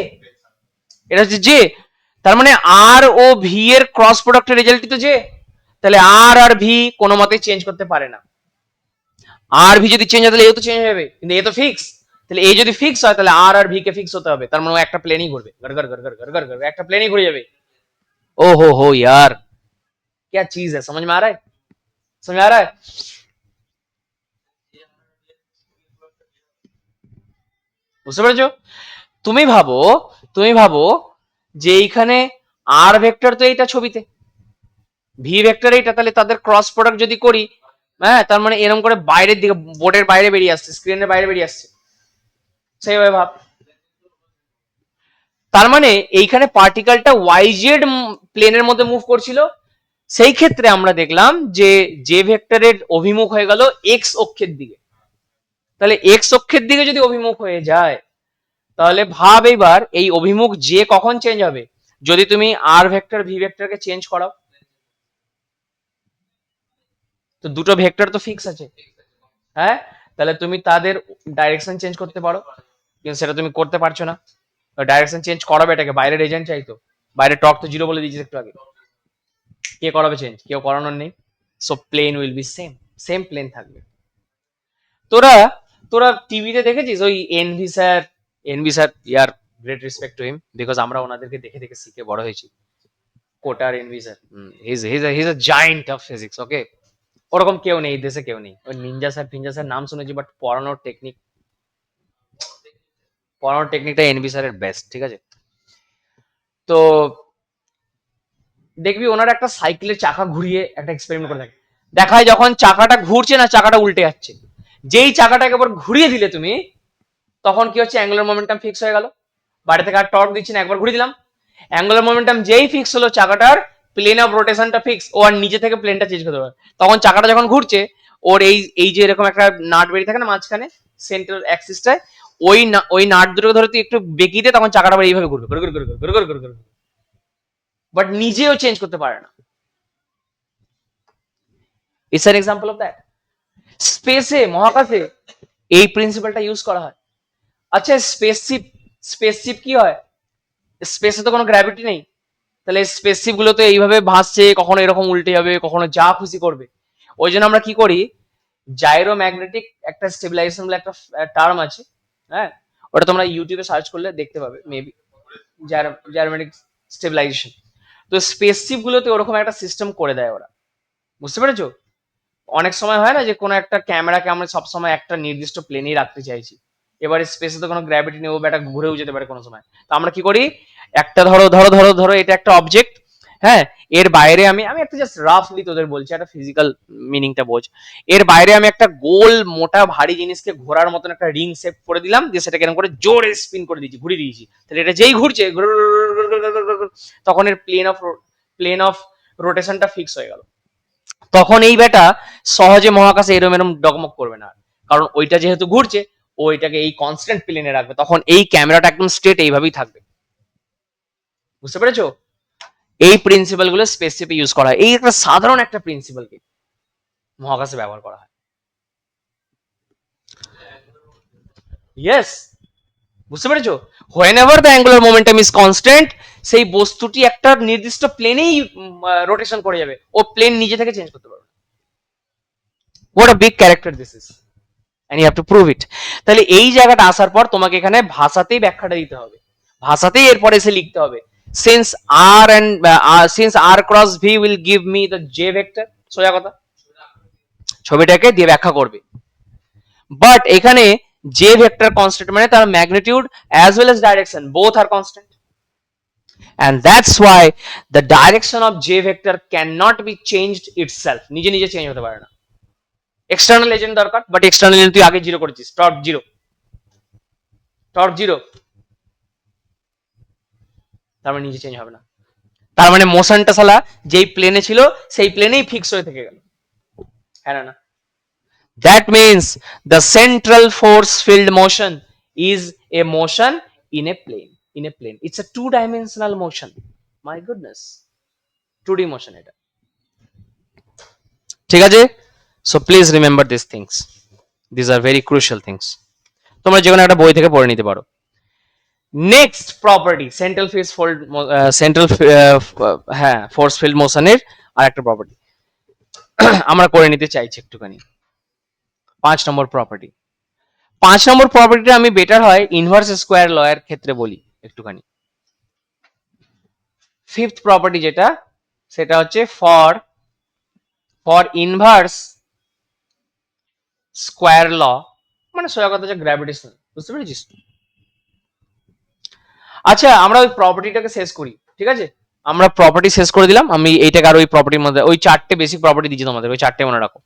Speaker 1: এটা হচ্ছে জে। তার মানে আর ও ভি এর ক্রস প্রোডাক্টের রেজাল্টই তো জে। তাহলে আর আর ভি কোনো মতেই চেঞ্জ করতে পারে না। আর ভি যদি চেঞ্জ হয় তাহলে এ তো চেঞ্জ হবে, কিন্তু এ তো ফিক্স। তাহলে এ যদি ফিক্স হয়, তাহলে আর আর ভি কে ফিক্স হতে হবে। তার মানে একটা প্লেনই ঘুরবে, গড় গড় গড় গড় গড় গড় গড়, একটা প্লেনই ঘুরে যাবে। ओ हो यार, क्या चीज है, समझ में आ रहा है? समझ में आ रहा है? বুঝতে পেরেছো? তুমি ভাবো, তুমি ভাবো যে এইখানে আর ভেক্টর তো এইটা ছবিতে, ভি ভেক্টর এইটা, তাহলে তাদের ক্রস প্রোডাক্ট যদি করি, হ্যাঁ, তার মানে এরকম করে বাইরের দিকে, বোর্ডের বাইরে বেরিয়ে আসছে, স্ক্রিনের বাইরে বেরিয়ে আসছে। সেইভাবে ভাব। তার মানে এইখানে পার্টিকেলটা ওয়াইজেড প্লেনের মধ্যে মুভ করছিল। সেই ক্ষেত্রে আমরা দেখলাম যে যে ভেক্টরের অভিমুখ হয়ে গেল এক্স অক্ষের দিকে। তাহলে এক্স অক্ষের দিকে যদি অভিমুখ হয়ে যায়, তাহলে ভাব এইবার এই অভিমুখ যে কখন চেঞ্জ হবে? যদি তুমি আর ভেক্টর ভি ভেক্টরকে চেঞ্জ করাও। তো দুটো ভেক্টর তো ফিক্স আছে, হ্যাঁ, তাহলে তুমি তাদের ডাইরেকশন চেঞ্জ করতে পারো, কিন্তু সেটা তুমি করতে পারছো না। ডাইরেকশন চেঞ্জ করাবে এটাকে, বাইরের এজেন্ট চাইতো, বাইরে টক তো জিরো বলে দিয়েছিস একটু আগে, কে করাবে চেঞ্জ? কেউ করানোর নেই। So plane will be same, same plane থাকবে। তোরা তোরা টিভিতে দেখেছিস ওই এনভি স্যার? এনভি স্যার, ইয়ার great respect to him, because আমরা ওনাদেরকে দেখে দেখে শিখে বড় হয়েছি। কোটার NV sir, his a giant of physics. Okay, ওরকম কেউ নেই এই দেশে, কেউ নেই। ওই নিনজা স্যার ফিনজা স্যার নাম শুনেছি, বাট পড়ানোর টেকনিকটা এনভি স্যারের বেস্ট, ঠিক আছে? তো দেখবি ওনার একটা সাইকেলের চাকা ঘুরিয়ে একটা এক্সপেরিমেন্ট করে থাকে, দেখায় যখন চাকাটা ঘুরছে না, চাকাটা উল্টে যাচ্ছে। যেই চাকাটাকে একবার ঘুরিয়ে দিলে তুমি, তখন কি হচ্ছে, অ্যাঙ্গুলার মোমেন্টাম ফিক্স হয়ে গেল। বাড়ি থেকে আর টর্ক দিচ্ছি না, একবার ঘুরিয়ে দিলাম, অ্যাঙ্গুলার মোমেন্টাম যেই ফিক্স হলো, চাকাটার প্লেন অফ রোটেশনটা ফিক্স, ও আর নিজে থেকে প্লেনটা চেঞ্জ করতে পারে। তখন চাকাটা যখন ঘুরছে, ওর এই এই যে এরকম একটা নাট বেরিয়ে থাকে না মাঝখানে সেন্ট্রাল অ্যাক্সিসটায়, ওই নাট দুটোকে ধরে তুই একটু বেঁকিয়ে দে, তখন চাকাটা আবার এইভাবে ঘুরবে, বাট নিজেও চেঞ্জ করতে পারে না। It's an example of that. স্পেসে, মহাকাশে এই প্রিন্সিপালটা ইউজ করা হয়। আচ্ছা, স্পেসশিপ কি হয়? স্পেসে তো কোনো গ্র্যাভিটি নেই, তাহলে স্পেসশিপ গুলো তো এইভাবে ভাসছে, কখনো এরকম উল্টে যাবে, কখনো যা খুশি করবে। ওই জন্য আমরা কি করি, জাইরোম্যাগনেটিক একটা স্টেবিলাইজেশন বলে একটা টার্ম আছে, হ্যাঁ, ওটা তোমরা ইউটিউবে সার্চ করলে দেখতে পাবে মেবি, জাইরোম্যাগনেটিক স্টেবিলাইজেশন। তো স্পেসশিপ গুলোতে ওরকম একটা সিস্টেম করে দেয় ওরা, বুঝতে পেরেছো? অনেক সময় হয় না যে কোনো একটা ক্যামেরাকে আমরা সবসময় একটা নির্দিষ্ট প্লেনেই রাখতে চাইছি, এবারে স্পেসে তো কোনো গ্র্যাভিটি নেই, ও ব্যাটা ঘুরেও যেতে পারে কোনো সময়। তো আমরা কি করি, একটা ধরো ধরো ধরো ধরো এটা একটা অবজেক্ট, হ্যাঁ, এর বাইরে আমি আমি একটা জাস্ট রাফলি তোদের বলছি, একটা ফিজিক্যাল মিনিংটা বোঝ। এর বাইরে আমি একটা গোল মোটা ভারী জিনিসকে ঘোরার মতন একটা রিং শেপ করে দিলাম, দিয়ে সেটাকে এরকম করে জোরে স্পিন করে দিয়েছি, ঘুরিয়ে দিয়েছি। তাহলে এটা যেই ঘুরছে তখন এর প্লেন অফ রোটেশনটা ফিক্স হয়ে গেল। তখন এই বেটা সহজে মহাকাশে এরম এরম ডগমগ করবে না, কারণ ওইটা যেহেতু ঘুরছে, ওইটাকে এই কনস্ট্যান্ট প্লেনে রাখবে, তখন এই ক্যামেরাটা একদম স্ট্রেট এইভাবেই থাকবে। বুঝতে পেরেছো? এই প্রিন্সিপাল গুলো স্পেসশিপে ইউজ করা হয়, এই একটা সাধারণ একটা প্রিন্সিপালকে মহাকাশে ব্যবহার করা হয়। ইয়েস, বুঝতে পেরেছো? When ever the angular momentum is constant, সেই বস্তুটি একটা নির্দিষ্ট প্লেনেই রোটেশন করে যাবে, ও প্লেন নিজে থেকে চেঞ্জ করতে পারবে। What a big character this is, and you have to prove it. তাহলে এই জায়গাটা আসার পর তোমাকে এখানে ভাষাতেই ব্যাখ্যাটা দিতে হবে, ভাষাতেই এরপরে এসে লিখতে হবে, since since r cross v will give me the j vector, সোজা কথা ছবিটাকে দিয়ে ব্যাখ্যা করবে। বাট এখানে j ভেক্টর কনস্ট্যান্ট মানে তার magnitude as well as direction both are constant, and that's why the direction of j vector cannot be changed itself, নিজে নিজে চেঞ্জ হতে পারে না। এক্সটার্নাল এজেন্ট দরকার, বাট এক্সটার্নাল এজেন্ট তুই আগে জিরো করেছিস, টর্ক জিরো, তার মানে নিজে চেঞ্জ হবে না। তার মানে মোশনটা শালা যেই প্লেনে ছিল সেই প্লেনেই ফিক্স হয়ে থেকে গেল, হ্যাঁ না? That means the central force field motion is a motion in a plane it's a two dimensional motion. My goodness, 2D motion এটা, ঠিক আছে? So please remember this things, this are very crucial things. তোমরা যে কোনো একটা বই থেকে পড়ে নিতে পারো। নেক্সট প্রপার্টি, সেন্ট্রাল হ্যাঁ ফোর্স ফিল্ড মোশনের আর একটা প্রপার্টি আমরা করে নিতে চাইছি একটুখানি। 5 নম্বর প্রপার্টি, 5 নম্বর প্রপার্টিটা আমি বেটার হয় ইনভার্স স্কোয়ার ল এর ক্ষেত্রে বলি একটুখানি। ফিফথ প্রপার্টি যেটা, সেটা হচ্ছে ফর ইনভার্স স্কোয়ার ল, মানে সোজা কথা হচ্ছে গ্র্যাভিটেশন, বুঝতে পেরেছিস? আচ্ছা, আমরা ওই প্রপার্টিটাকে শেষ করি, ঠিক আছে? আমরা প্রপার্টি শেষ করে দিলাম, আমি এইটাকে আর ওই প্রপার্টির মধ্যে ওই 4টে বেসিক প্রপার্টি দিচ্ছি তোমাদের, ওই 4টে মনে রাখো।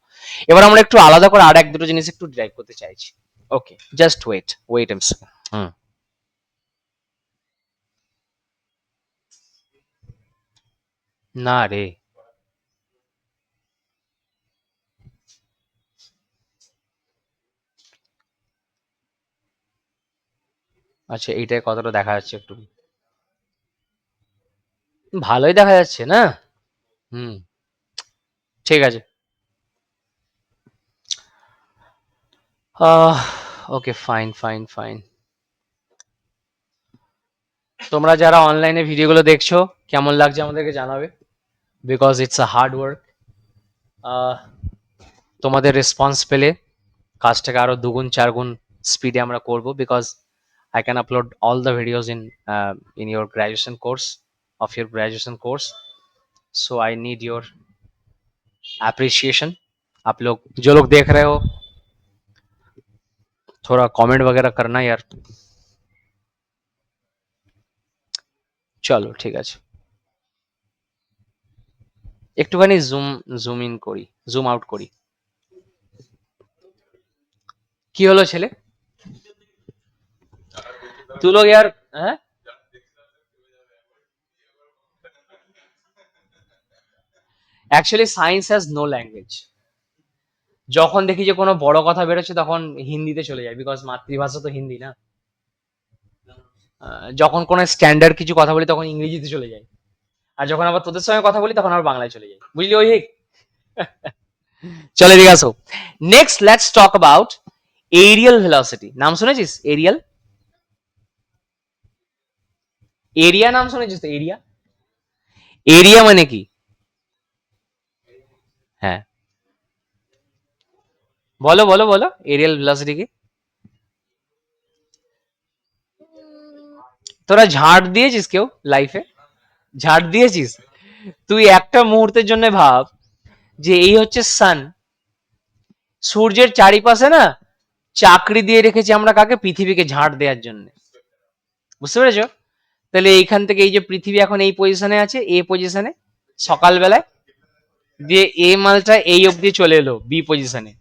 Speaker 1: এবার আমরা একটু আলাদা করে আর এক দুটো জিনিস একটু ড্রাইভ করতে চাইছি। ওকে, জাস্ট ওয়েট এম হুম, না রে, আচ্ছা এইটাই কতটা দেখা যাচ্ছে একটু, ভালোই দেখা যাচ্ছে না? হুম, ঠিক আছে। ওকে, ফাইন ফাইন ফাইন। তোমরা যারা অনলাইনে ভিডিওগুলো দেখছো, কেমন লাগছে আমাদেরকে জানাবে, because it's a hard work. তোমাদের রেসপন্স পেলে কাজটাকে আরো দুগুণ চারগুণ স্পিডে আমরা করব, because I can upload all the videos in your graduation course of your graduation course. So I need your appreciation. आप लोग जो लोग देख रहे हो थोड़ा कमेंट वगैरह करना यार. চলো ঠিক আছে, একটুখানি জুম ইন করি, জুম আউট করি. কি হলো ছেলে? তুই লোক यार, হ্যাঁ actually science has no language. যখন দেখি যে কোনো বড় কথা বেরোচ্ছে তখন হিন্দিতে চলে যায়, বিকজ মাতৃভাষা তো হিন্দি না. যখন কোনো স্ট্যান্ডার্ড কিছু কথা বলি তখন ইংরেজিতে চলে যায়, আর যখন আবার তোদের সঙ্গে কথা বলি তখন আবার বাংলায় চলে যায়, বুঝলি ওই? চলে এদিকে আসো. Next let's talk about areal velocity. নাম শুনেছিস এরিয়াল? এরিয়া নাম শুনেছিস তো? এরিয়া, এরিয়া মানে কি? হ্যাঁ বলো বলো বলো, এরিয়াল ভেলোসিটি কি? তোরা ঝাড় দিয়েছিস কেউ লাইফে? ঝাড় দিয়েছিস? তুই একটা মুহূর্তের জন্য ভাব যে এই হচ্ছে সান, সূর্যের চারিপাশে না চাকরি দিয়ে রেখেছি আমরা কাকে? পৃথিবীকে ঝাড় দেওয়ার জন্য. বুঝতে পেরেছো? তাহলে এইখান থেকে এই যে পৃথিবী এখন এই পজিশনে আছে, এ পজিশনে, সকালবেলায় দিয়ে এ মালটা এই অবধি চলে এলো বি পজিশনে,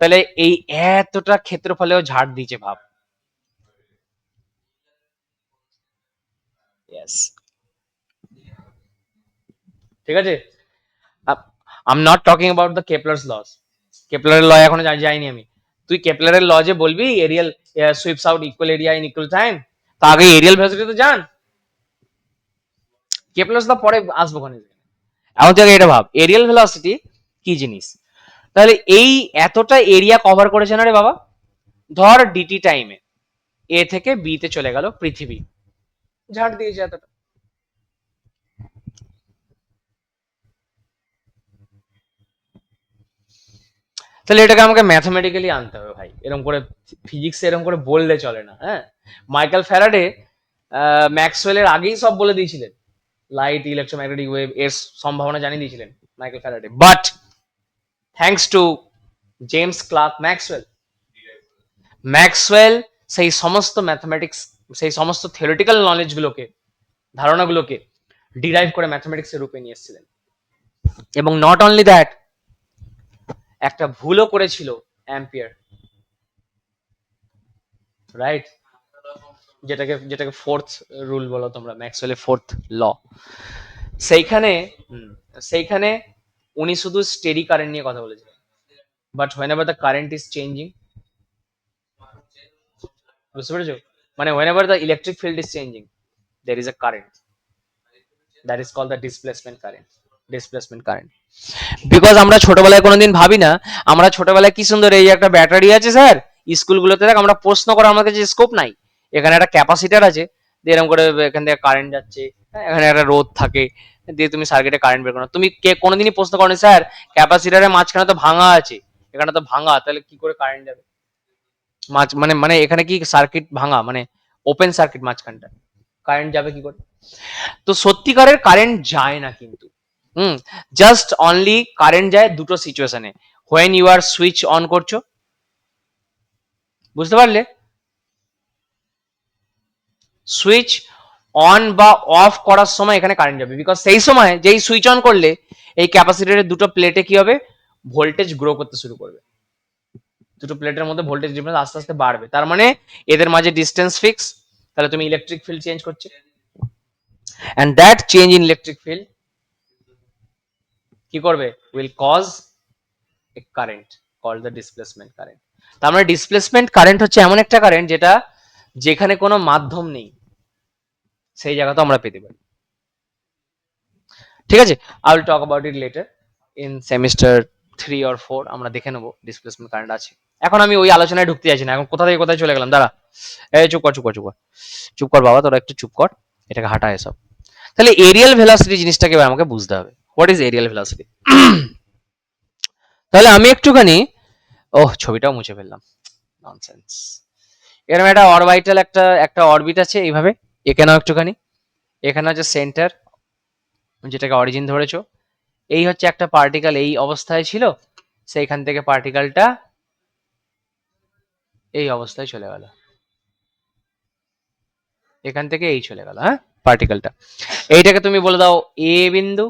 Speaker 1: তাহলে এই এতটা ক্ষেত্রফলেও ঝাড় দিয়েছে ভাব. ইয়েস, ঠিক আছে. I am not talking about the Kepler's laws. কেপলারের ল এখনো যাইনি আমি. তুই কেপলারের ল যে বলবি areal sweeps out equal area in equal time, তা আগে এরিয়াল ভেলোসিটি তো জান. কেপলারস ল পরে আসবো ওখানে. এখন থেকে এটা ভাব এরিয়াল ভেলোসিটি কি জিনিস. তাহলে এই এতটা এরিয়া কভার করেছে না রে বাবা. ধর ডিটি টাইমে এ থেকে বি তে চলে গেল পৃথিবী, ঝাড় দিয়েছে এতটা. তাহলে এটাকে আমাকে ম্যাথমেটিক্যালি আনতে হবে ভাই, এরকম করে ফিজিক্সে এরকম করে বললে চলে না. হ্যাঁ, মাইকেল ফ্যারাডে ম্যাক্সওয়েলের আগেই সব বলে দিয়েছিলেন, লাইট, ইলেকট্রোম্যাগনেটিক ওয়েভ এর সম্ভাবনা জানিয়ে দিয়েছিলেন Michael Faraday. But thanks to James Clerk Maxwell, Maxwell সেই সমস্ত ম্যাথমেটিক্স, সেই সমস্ত থিওরিটিক্যাল নলেজ গুলোকে, ধারণাগুলোকে ডিরাইভ করে ম্যাথমেটিক্স এর রূপে নিয়ে এসেছিলেন. এবং নট অনলি দ্যাট, একটা ভুলও করেছিল অ্যাম্পিয়ার, রাইট? যেটাকে ফোর্থ রুল বলো তোমরা, ম্যাক্সওয়েলের ফোর্থ ল. সেইখানে সেইখানে উনি শুধু স্টেডি কারেন্ট নিয়ে কথা বলেছিলেন, but whenever the current is changing, বুঝতে পেরেছো? মানে whenever the electric field is changing there is a current, that is called the displacement current. Displacement current. Because আমরা ছোটবেলায় কোনোদিন ভাবি না, আমরা ছোটবেলায় কি সুন্দর এই একটা ব্যাটারি আছে স্যার, স্কুলগুলোতে দেখ আমরা প্রশ্ন করার আমাদের কাছে স্কোপ নাই, এখানে একটা ক্যাপাসিটার আছে, দিয়ে এরকম করে এখান থেকে কারেন্ট যাচ্ছে, এখানে একটা রোধ থাকে, দিয়ে তুমি সার্কিটে কারেন্ট বের করো. তুমি কে কোনোদিনই প্রশ্ন করো স্যার ক্যাপাসিটারের মাঝখানে তো ভাঙা আছে, এখানে তো ভাঙা, তাহলে কি করে কারেন্ট যাবে? মানে মানে এখানে কি সার্কিট ভাঙা, মানে ওপেন সার্কিট মাঝখানটা, কারেন্ট যাবে কি করে? তো সত্যিকারের কারেন্ট যায় না কিন্তু. জাস্ট অনলি কারেন্ট যায় দুটো সিচুয়েশনে, when you are switch on করছো, বুঝতে পারলে? সুইচ অন বা অফ করার সময় এখানে কারেন্ট যাবে, বিকজ সেই সময় যেই সুইচ অন করলে এই ক্যাপাসিটরের দুটো প্লেটে কি হবে, ভোল্টেজ গ্রো করতে শুরু করবে, দুটো প্লেটের মধ্যে ভোল্টেজ ডিফারেন্স আস্তে আস্তে বাড়বে, তার মানে এদের মাঝে ডিস্টেন্স ফিক্স, তাহলে তুমি ইলেকট্রিক ফিল্ড চেঞ্জ করছে, and that change in electric field কি করবে, will cause a current called the displacement current. তার মানে ডিসপ্লেসমেন্ট কারেন্ট হচ্ছে এমন একটা কারেন্ট যেটা যেখানে কোনো মাধ্যম নেই সেই জায়গাতে আমরা পেতে পারি. ঠিক আছে, I will talk about it later in semester 3 or 4, আমরা দেখে নেবো ডিসপ্লেসমেন্ট কারেন্ট আছে. এখন আমি ওই আলোচনায় ঢুকতে যাচ্ছি না, এখন কোথা থেকে কোথায় চলে গেলাম, দাঁড়া. এই চুপ কর চুপ কর চুপ কর চুপ কর বাবা, তোরা একটু চুপ কর, এটাকে হাঁটা এসব. তাহলে এরিয়াল ভেলোসিটি জিনিসটাকে এবার আমাকে বুঝতে হবে. What is areal velocity? তাহলে আমি একটুখানি, ছবিটাও মুছে ফেললাম, ননসেন্স. এরকম একটা অরবিটাল, একটা অরবিট আছে এইভাবে, এখানেও একটুখানি, এখানে হচ্ছে সেন্টার যেটাকে অরিজিন ধরেছো, এই হচ্ছে একটা পার্টিকেল এই অবস্থায় ছিল, সেইখান থেকে পার্টিকেলটা এই অবস্থায় চলে গেল, এখান থেকে এই চলে গেল, হ্যাঁ পার্টিকেলটা। এইটাকে তুমি বলে দাও এ বিন্দু,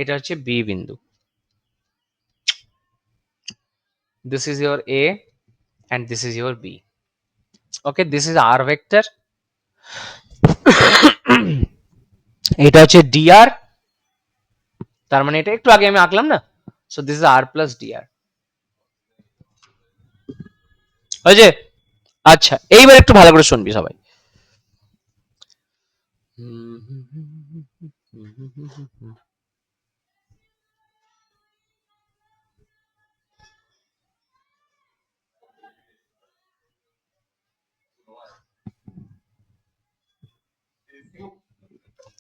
Speaker 1: এটা হচ্ছে বি বিন্দু। This is your A and this is your b. Okay, this is r vector. এটা হচ্ছে dr, তার মানে এটা একটু আগে আমি আঁকলাম না, so this is r plus dr. হয়েছে? আচ্ছা, এইবার একটু ভালো করে শুনবি সবাই।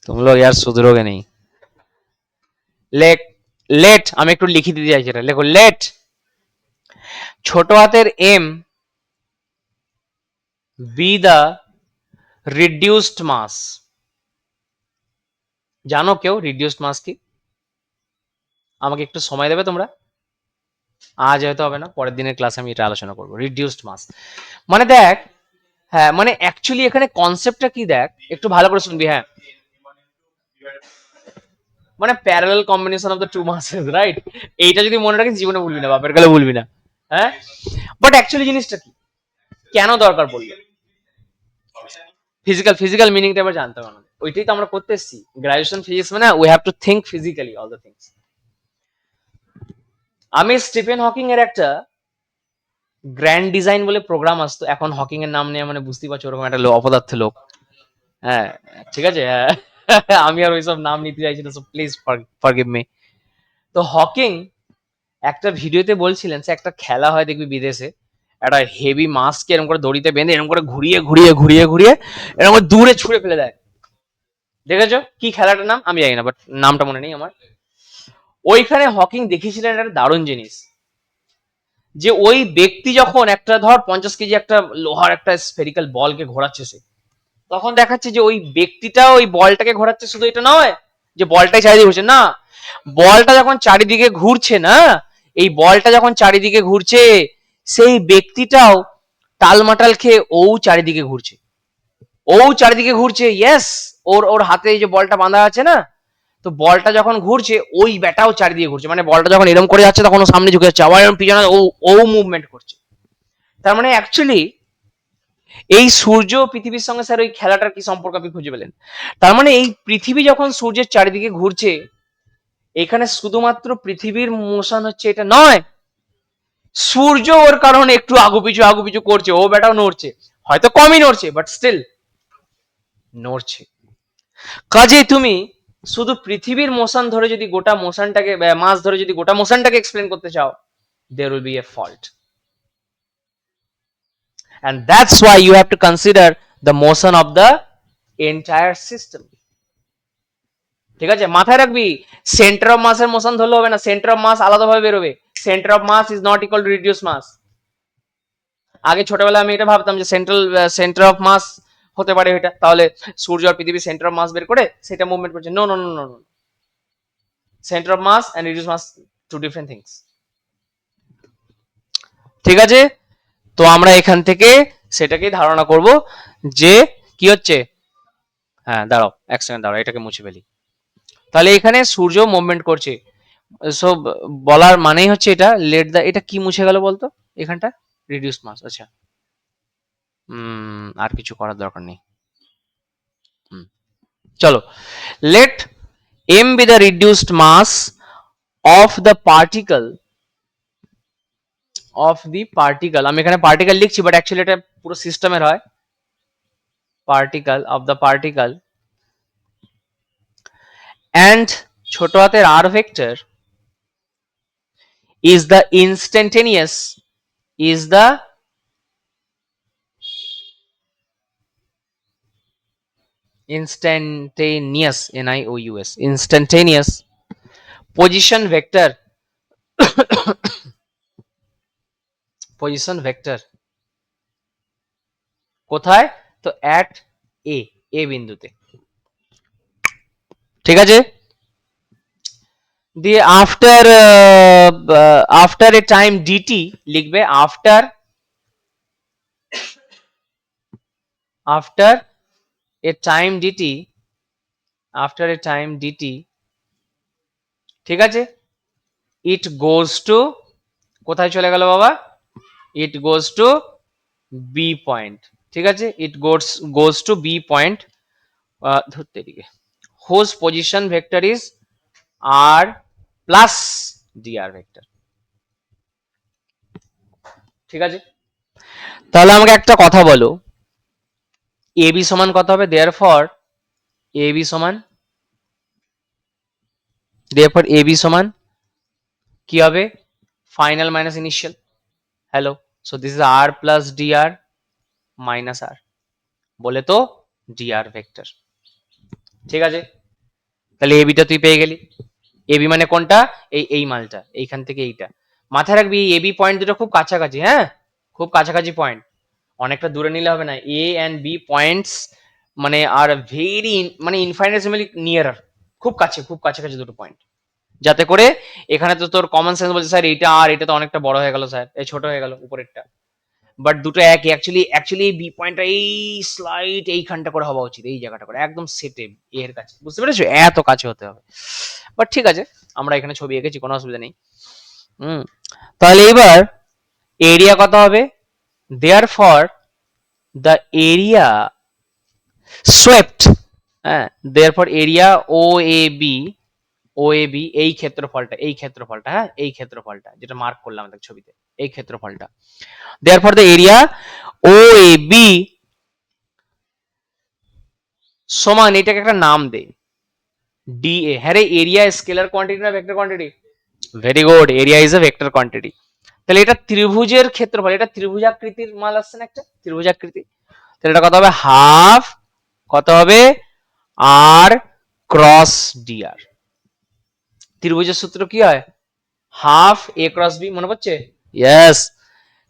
Speaker 1: तुम लोग यार सुधरोगे नहीं। लेट लेट আমি একটু লিখে দিতে চাইছি, এটা লেখো লেট ছোট হাতের m be the reduced mass। জানো কেউ রিডিউসড মাস কি? আমাকে একটু সময় দেবে তোমরা, আজ হয়তো হবে না, পরের দিনের ক্লাসে আমি এটা আলোচনা করবো। রিডিউসড মাস মানে দেখ, হ্যাঁ মানে অ্যাকচুয়ালি এখানে কনসেপ্টটা কি দেখ, একটু ভালো করে শুনবি। হ্যাঁ মানে parallel combination of the two masses, right? এইটা যদি মনে রাখিস জীবনে ভুলবি না, বাপের কালে ভুলবি না। হ্যাঁ বাট অ্যাকচুয়ালি জিনিসটা কি, কেন দরকার পড়লো? ফিজিক্যাল ফিজিক্যাল মিনিংটা এবার জানতে হবে না, ওইটাই তো আমরা করতে এসেছি গ্রাজুয়েশন ফিজিক্স, মানে we have to think physically all the things. আমি স্টিফেন হকিং এর একটা গ্র্যান্ড ডিজাইন বলে প্রোগ্রাম আসতো, এখন হকিং এর নাম নিয়ে মানে বুঝতেই পারছো ওরকম একটা অপদার্থ লোক। হ্যাঁ ঠিক আছে, হ্যাঁ আমি আর ওইসব নাম নিতে চাইছি না, সো প্লিজ ফরগিভ মি। তো হকিং একটা ভিডিওতে বলছিলেন, সে একটা খেলা হয় দেখবি বিদেশে, একটা হেভি মাস্ককে এরকম করে দড়িতে বেঁধে এরকম করে ঘুরিয়ে ঘুরিয়ে ঘুরিয়ে ঘুরিয়ে এরকম করে দূরে ছুঁড়ে ফেলে দেয়। দেখেছো কি খেলাটার নাম আমি জানি না, বাট নামটা মনে নেই আমার। ওইখানে হকিং দেখিয়েছিলেন একটা দারুণ জিনিস, যে ওই ব্যক্তি যখন একটা ধর 50 কেজি একটা লোহার একটা স্ফেরিক্যাল বলকে ঘোরাচ্ছে সে, তখন দেখাচ্ছে যে ওই ব্যক্তিটা ওই বলটাকে ঘোরাচ্ছে, শুধু এটা নয় যে বলটাই চারিদিকে ঘুরছে না, বলটা যখন চারিদিকে ঘুরছে না, এই বলটা যখন চারিদিকে ঘুরছে সেই ব্যক্তিটাও টালমাটাল খেয়ে ও চারিদিকে ঘুরছে, ও চারিদিকে ঘুরছে, ইয়েস। ওর ওর হাতে এই যে বলটা বাঁধা আছে না, তো বলটা যখন ঘুরছে ওই ব্যাটাও চারিদিকে ঘুরছে, মানে বলটা যখন এরকম করে যাচ্ছে তখন ও সামনে ঝুঁকে যাচ্ছে, আবার এরকম পিছনে ও ও মুভমেন্ট করছে। তার মানে অ্যাকচুয়ালি এই সূর্য পৃথিবীর সঙ্গে স্যার ওই খেলাটার কি সম্পর্ক আপনি খুঁজে পেলেন? তার মানে এই পৃথিবী যখন সূর্যের চারিদিকে ঘুরছে, এখানে শুধুমাত্র পৃথিবীর মোশন হচ্ছে এটা নয়, সূর্য ওর কারণে একটু আগুপিছু করছে, ও বেটাও নড়ছে, হয়তো কমই নড়ছে বাট স্টিল নড়ছে। কাজে তুমি শুধু পৃথিবীর মোশন ধরে যদি গোটা মোশনটাকে মাস ধরে যদি গোটা মোশনটাকে এক্সপ্লেন করতে চাও, there will be a fault, and that's why you have to consider the motion of the entire system। ঠিক আছে, মাথায় রাখবি সেন্টার অফ মাসের মোশন ধরলে হবে না, সেন্টার অফ মাস আলাদাভাবে বেরোবে, centre of mass is not equal to reduce mass. আগে ছোটবেলায় আমি এটা ভাবতাম যে সেন্টার অফ মাস হতে পারে এটা, তাহলে সূর্য আর পৃথিবী সেন্টার অফ মাস বের করে সেটা মুভমেন্ট করছে, no no no no no, centre of mass and reduce mass two different things. ঠিক আছে, তো আমরা এখান থেকে সেটাকেই ধারণা করব যে কি হচ্ছে। হ্যাঁ দাঁড়াও এক সেকেন্ড, দাঁড়াও এটাকে মুছে ফেলি। তাহলে এখানে সূর্য মুভমেন্ট করছে, সব বলার মানেই হচ্ছে এটা লেট দা, এটা কি মুছে গেল বলতো এখানটা, রিডিউস মাস। আচ্ছা আর কিছু করার দরকার নেই, চলো late m be the reduced mass of the particle আমি এখানে পার্টিকেল লিখছি বাট অ্যাকচুয়ালি এটা পুরো সিস্টেমের হয়, particle of the particle and ছোট হাতের r vector is the instantaneous instantaneous position vector position vector কোথায়? তো at a বিন্দুতে। ঠিক আছে, দিয়ে আফটার এ টাইম ডিটি লিখবে, after a time dt, after a time dt, ঠিক আছে, ইট গোজ টু, কোথায় চলে গেল বাবা, it goes to B point, ঠিক আছে, it goes to B point, ধরতে দিকে, whose position vector is R plus dr vector, ঠিক আছে। তাহলে আমাকে একটা কথা বলো, এ বি সমান কত হবে, দেয়ারফর এ বি সমান, দেয়ারফর এ বি সমান কি হবে, final minus initial, hello, so this is R plus DR minus R, বলে তো ডিআর ভেক্টর, ঠিক আছে। তাহলে এ বিটা তুই পেয়ে গেলি, এ বি মানে কোনটা, এই মালটা, এইখান থেকে এইটা, মাথায় রাখবি এ বি পয়েন্ট দুটো খুব কাছাকাছি, হ্যাঁ, খুব কাছাকাছি পয়েন্ট, অনেকটা দূরে নিলে হবে না, এ অ্যান্ড বি পয়েন্টস মানে আর ভেরি মানে ইনফাইনিটেসিমালি নিয়ারার, খুব কাছে, খুব কাছাকাছি দুটো পয়েন্ট, যাতে করে এখানে তো তোর কমন সেন্স বলছে স্যার এইটা আর এটা তো অনেকটা বড় হয়ে গেল স্যার, এই ছোট হয়ে গেল উপরেরটা, বাট দুটো একই, অ্যাকচুয়ালি বি পয়েন্টটা এই স্লাইড এইখানটা করে হওয়া উচিত, এই জায়গাটা করে একদম সেটে এর কাছে, বুঝতে পেরেছো, এত কাছে হতে হবে, বাট ঠিক আছে, আমরা এখানে ছবি এঁকেছি, কোনো অসুবিধা নেই। তাহলে এবার এরিয়া কত হবে, therefore the area swept, হ্যাঁ, therefore area O A B, O A B এই ক্ষেত্রফলটা, এই ক্ষেত্রফলটা, হ্যাঁ, এই ক্ষেত্রফলটা যেটা মার্ক করলাম দেখ ছবিতে, এই ক্ষেত্রফলটা, therefore the area O A B সমান, এটাকে একটা নাম দে, ডি এ, হ্যাঁ রে, এরিয়া স্কেলার কোয়ান্টিটি না vector quantity, very good, area is a vector quantity. তাহলে এটা ত্রিভুজের ক্ষেত্রফল, এটা ত্রিভুজাকৃতির মাল আসছে না একটা, ত্রিভুজাকৃতি, তাহলে এটা কত হবে, হাফ, কত হবে, আর ক্রস ডিআর, ত্রিভুজের সূত্র কি হয়, হাফ এ ক্রস বি, মনে পড়ছে, ইয়েস,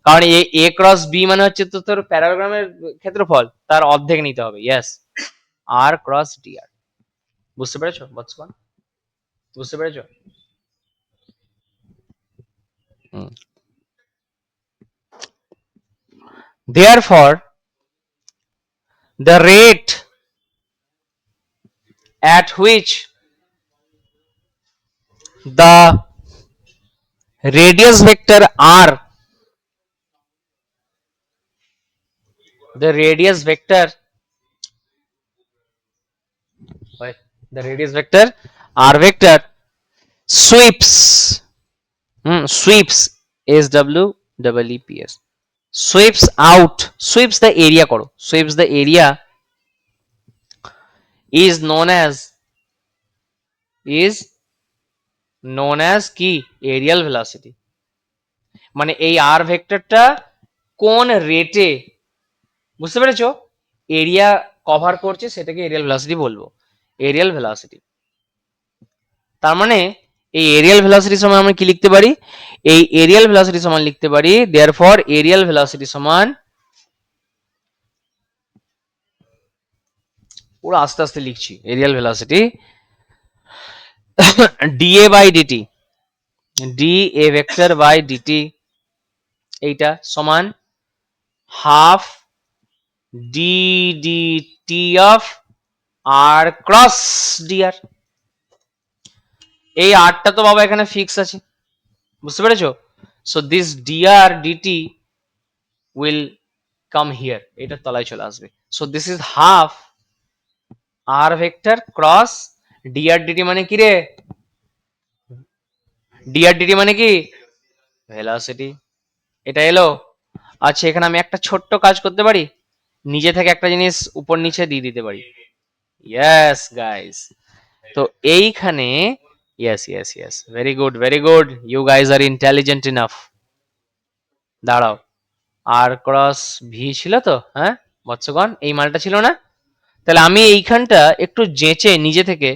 Speaker 1: কারণ এ ক্রস বি মানে হচ্ছে তো তোর প্যারাগ্রামের ক্ষেত্রফল, তার অর্ধেক নিতে হবে, ইয়েস, আর ক্রস ডিআর, বুঝতে পেরেছো বৎসমান, বুঝতে পেরেছো, therefore the rate at which the radius vector r, the radius vector, wait, the radius vector r vector sweeps, sweeps, s w e p s, sweeps out, sweeps the area করো, sweeps the area is known as, is known as কি, aerial velocity, মানে এই আর ভেক্টরটা কোন রেটে, বুঝতে পেরেছো, area cover করছে সেটাকে এরিয়াল ভেলোসিটি বলবো, এরিয়াল ভেলোসিটি, তার মানে এই এরিয়াল ভেলোসিটি সমান আমরা কি লিখতে পারি, এই এরিয়াল ভেলোসিটি সমান লিখতে পারি, দেয়ারফর এরিয়াল ভেলোসিটি সমান, পুরো আস্তে আস্তে লিখছি, areal velocity dA by dt, d A vector by dt, এইটা সমান half d d t of r cross dr, এই আরটা তো বাবা এখানে ফিক্স আছে, বুঝতে পেরেছো, so this dr dt will come here, এটা তলায় চলে আসবে, so this is half r vector cross dr dt, মানে কি রে, ডিআর ডিটি মানে কি, ভেলোসিটি, এটা এলো। আচ্ছা, এখানে আমি একটা ছোট্ট কাজ করতে পারি, নিজে থেকে একটা জিনিস উপর নিচে দিয়ে দিতে পারি, ইয়েস গাইস, তো এইখানে, yes yes yes, very good, you guys are intelligent enough, দাঁড়াও, আর ক্রস ভি ছিল তো, হ্যাঁ বৎসগণ, এই মালটা ছিল না, তাহলে আমি এইখানটা একটু জেঁচে নিজে থেকে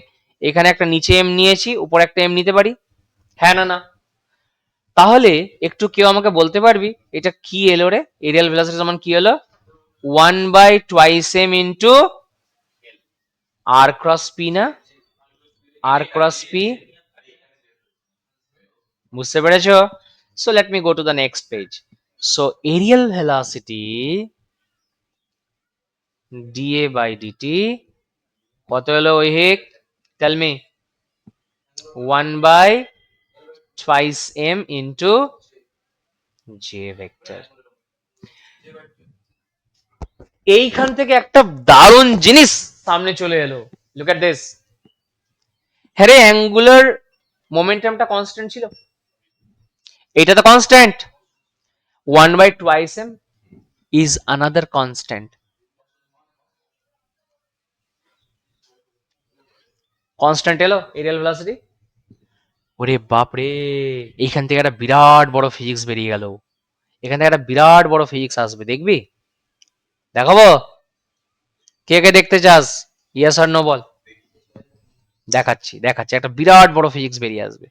Speaker 1: এখানে একটা নিচে এম নিয়েছি, উপরে একটা এম নিতে পারি, হ্যাঁ না না, তাহলে একটু কেউ আমাকে বলতে পারবি এটা কি এলো রে, এরিয়াল ভেলোসিটি সমান কি হলো, 1/2 m ইন্টু আর ক্রস পি না, আর ক্রস পি বুঝতে পেরেছো? So let me go to the next page. So aerial velocity dA by dt কত হলো ঐহিক? Tell me. 1 by twice m into j vector. এইখান থেকে একটা দারুণ জিনিস সামনে চলে এলো। Look at this. হ্যাঁ রে, অ্যাঙ্গুলার মোমেন্টামটা কনস্ট্যান্ট ছিল, এটা তো constant. 1 by twice m is another constant. Constant এলো এরিয়াল ভেলোসিটি। ওরে বাপ রে, এইখান থেকে একটা বিরাট বড় ফিজিক্স বেরিয়ে গেল, এখান থেকে একটা বিরাট বড় ফিজিক্স আসবে, দেখবি? দেখাবো? কে কে দেখতে চাস? ইয়েস আর নো বল। দেখাচ্ছি দেখাচ্ছি, একটা বিরাট বড় ফিজিক্স বেরিয়ে আসবে।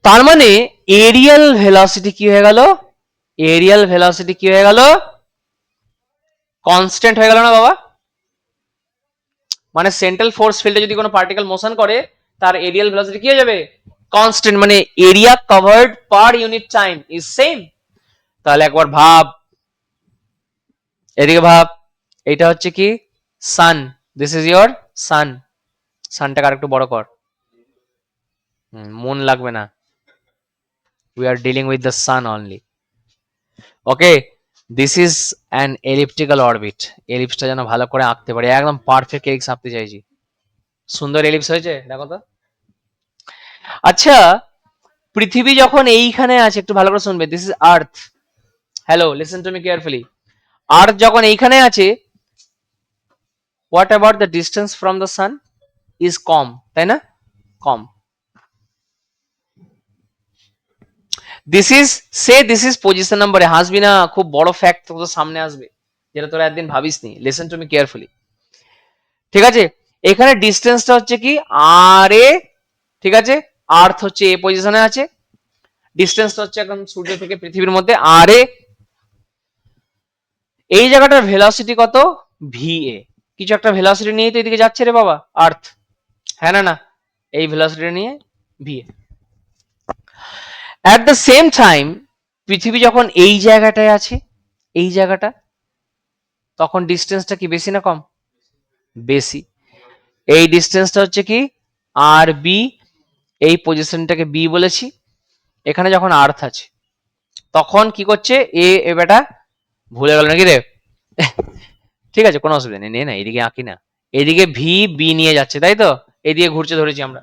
Speaker 1: তার মানে এরিয়াল ভেলোসিটি কি হয়ে গেল? এরিয়াল ভেলোসিটি কি হয়ে গেল? কনস্ট্যান্ট হয়ে গেল না বাবা? মানে সেন্ট্রাল ফোর্স ফিল্ডে যদি কোনো পার্টিকেল মোশন করে, তার এরিয়াল ভেলোসিটি কি হয়ে যাবে? কনস্ট্যান্ট, মানে area covered per unit time is same. তাহলে একবার ভাব, এদিকে ভাব, এটা হচ্ছে কি সান, দিস ইজ ইয়োর সান। সানটাকে আরেকটু বড় কর, মন লাগবে না, we are dealing with the sun only. Okay, this is an elliptical orbit. এলিপসটা যেন ভালো করে আঁকতে পারি, একদম পারফেক্ট এলিপস আঁকতে চাইছি। সুন্দর এলিপস হয়েছে, দেখো তো। আচ্ছা, পৃথিবী যখন এইখানে আছে, একটু ভালো করে শুনবে, this is Earth. Hello, listen to me carefully. Earth যখন এইখানে আছে, what about the distance from the sun? Is কম, তাই না? কম। This is say this is position number. হাসবি না, খুব বড় ফ্যাক্ট তোর সামনে আসবে, যেটা তোরা একদিন ভাবিস নি। লিসেন টু মি কেয়ারফুলি, ঠিক আছে? এখানে ডিস্টেন্সটা হচ্ছে কি আর এ, ঠিক আছে? আর্থ হচ্ছে এ পজিশনে আছে, ডিস্টেন্সটা হচ্ছে এখন সূর্য থেকে পৃথিবীর মধ্যে আর এ। এই জায়গাটার ভেলোসিটি কত? V A. কিছু একটা ভেলোসিটি নিয়ে তো এদিকে যাচ্ছে রে বাবা আর্থ, হ্যাঁ না? না, এই ভেলোসিটি নিয়ে V A. At the same time পৃথিবী যখন এই জায়গাটায় আছে, এই জায়গাটা, তখন ডিস্টেন্সটা কি বেশি না কম? বেশি। এই ডিস্টেন্সটা হচ্ছে কি আর বি, এই পজিশনটাকে বি বলেছি। এখানে যখন আর্থ আছে, তখন কি করছে এ বেটা ভুলে গেল নাকি রে? ঠিক আছে, কোনো অসুবিধা নেই, নে না এদিকে আঁকি না, এদিকে ভি বি নিয়ে যাচ্ছে, তাই তো? এদিকে ঘুরছে ধরেছি আমরা,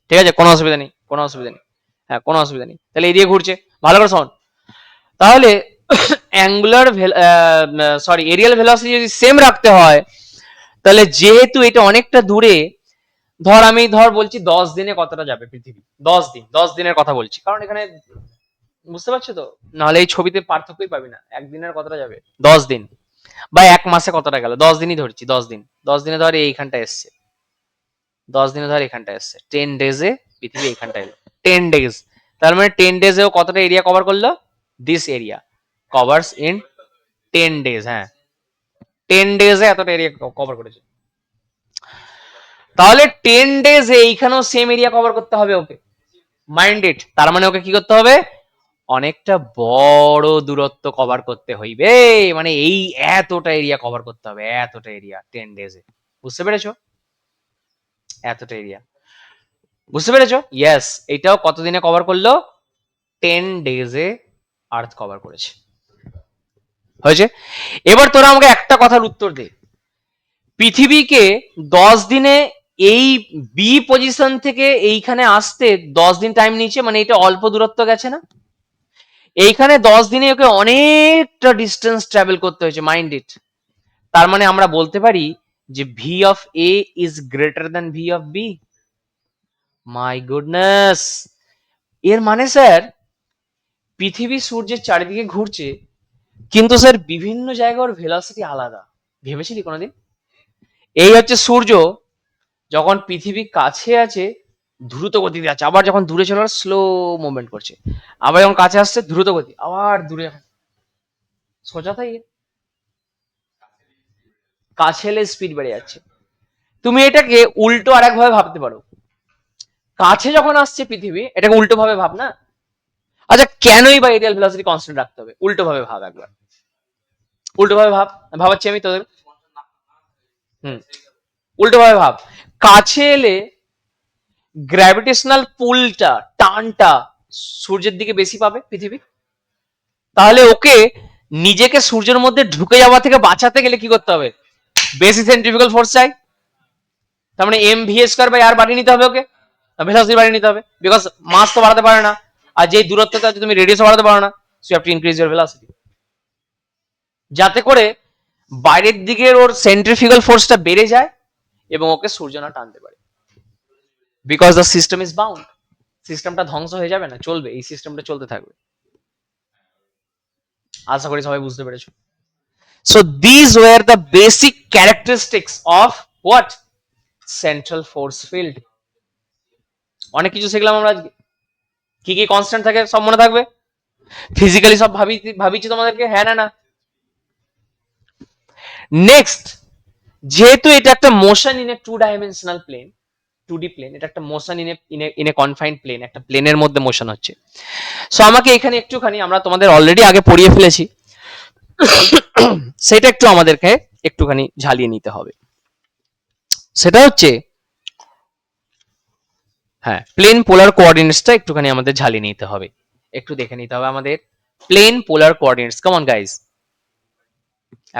Speaker 1: ঠিক আছে, কোনো অসুবিধা নেই, কোনো অসুবিধা নেই, হ্যাঁ কোনো অসুবিধা নেই। তাহলে এদিকে ঘুরছে, ভালো করে শোন। তাহলে অ্যাঙ্গুলার সরি এরিয়াল ভেলোসিটি যদি সেম রাখতে হয়, তাহলে যেহেতু এটা অনেকটা দূরে, ধর আমি বলছি 10 দিনে কতটা যাবে পৃথিবী, 10 দিন, 10 দিনের কথা বলছি, কারণ এখানে বুঝতে পারছো তো, নাহলে এই ছবিতে পার্থক্যই পাবি না। একদিনের কতটা যাবে? 10 দিন। বা এক মাসে কতটা গেল? 10 দিনই ধরছি, 10 দিন। 10 দিনে ধর এইখানটা এসছে, 10 দিনে ধর এখানটা এসছে, 10 ডেজে পৃথিবী এইখানটা এলো, 10 ডেজ। তার মানে 10 ডেজেও কতটা এরিয়া কভার করলো? This area covers in 10 days. হ্যাঁ, 10 ডেজে এতটা এরিয়া কভার করেছে। তাহলে 10 ডেজে এইখানেও সেম এরিয়া কভার করতে হবে ওকে, মাইন্ড ইট। তার মানে ওকে কি করতে হবে? অনেকটা বড় দূরত্ব কভার করতে হইবে, মানে এই এতটা এরিয়া কভার করতে হবে, এতটা এরিয়া 10 ডেজে। বুঝতে পেরেছো? এতটা এরিয়া, বুঝতে পেরেছো? ইয়েস, এটাও কতদিনে কভার করলো? 10 ডেজে আর্থ কভার করেছে। হয়েছে? এবার তোরা আমাকে একটা কথার উত্তর দে, পৃথিবীকে 10 দিনে এই বি পজিশন থেকে এইখানে আসতে 10 দিন টাইম নিয়েছে, মানে এটা অল্প দূরত্ব গেছে না? এইখানে 10 দিনে ওকে অনেকটা ডিস্টেন্স ট্রাভেল করতে হয়েছে, মাইন্ড ইট। তার মানে আমরা বলতে পারি যে v of A is greater than v of B. My goodness, এর মানে স্যার পৃথিবী সূর্যের চারিদিকে ঘুরছে, কিন্তু স্যার বিভিন্ন জায়গার ভেলোসিটি আলাদা। ভেবেছিলি কোনোদিন? এই হচ্ছে সূর্য, যখন পৃথিবী কাছে আছে দ্রুত গতিতে আছে, আবার যখন দূরে চলে স্লো মুভমেন্ট করছে, আবার যখন কাছে আসছে দ্রুত গতি, আবার দূরে সোজা তাই, কাছে এলে স্পিড বেড়ে যাচ্ছে। তুমি এটাকে উল্টো আরেক ভাবে ভাবতে পারো, কাছে যখন আসছে পৃথিবী, এটাকে উল্টো ভাবে ভাব না। আচ্ছা কেনই বা এরিয়াল ভেলোসিটি কনস্ট্যান্ট রাখতে হবে? উল্টো ভাবে ভাব একবার, উল্টো ভাবে ভাব, ভাবাচ্ছি আমি তোদের। হুম, উল্টো ভাবে ভাব, কাছে এলে গ্র্যাভিটেশনাল পুলটা, টানটা সূর্যের দিকে বেশি পাবে পৃথিবী, তাহলে ওকে নিজেকে সূর্যের মধ্যে ঢুকে যাওয়া থেকে বাঁচাতে গেলে কি করতে হবে? বেশি সেন্ট্রিফিউগাল ফোর্স চাই, তার মানে এম ভি স্কয়ার বাই আর বাড়িয়ে নিতে হবে ওকে, ভেলোসিটি বাড়িয়ে নিতে হবে, বিকজ মাস তো বাড়াতে পারে না, আর যেই দূরত্বটা আছে তুমি রেডিয়াস বাড়াতে পারো না, so you have to increase your velocity, যাতে করে বাইরের দিকের ওর সেন্ট্রিফিউগাল ফোর্সটা বেড়ে যায় এবং ওকে সূর্য না টানতে পারে, because the system is bound. সিস্টেমটা ধ্বংস হয়ে যাবে না, চলবে, এই সিস্টেমটা চলতে থাকবে। আশা করি সবাই বুঝতে পেরেছো। So these were the basic characteristics of what? Central force field. অনেক কিছু শিখলাম আমরা আজকে। কি কি কনস্ট্যান্ট থাকে সব মনে থাকবে? ফিজিক্যালি সব ভাবিছি তোমাদেরকে, হ্যাঁ না না? নেক্সট, যেহেতু এটা একটা motion in a 2 dimensional plane, 2D plane, এটা একটা motion in a confined plane, একটা প্লেনের মধ্যে মোশন হচ্ছে। সো আমাকে এখানে একটুখানি, আমরা তোমাদের অলরেডি আগে পড়িয়ে ফেলেছি, সেটা একটু আমাদেরকে একটুখানি ঝালিয়ে নিতে হবে। সেটা হচ্ছে, হ্যাঁ, প্লেন পোলার কোঅর্ডিনেটসটা একটুখানি আমাদের ঝালিয়ে নিতে হবে, একটু দেখে নিতে হবে আমাদের প্লেন পোলার কোঅর্ডিনেটস। কেমন গাইজ,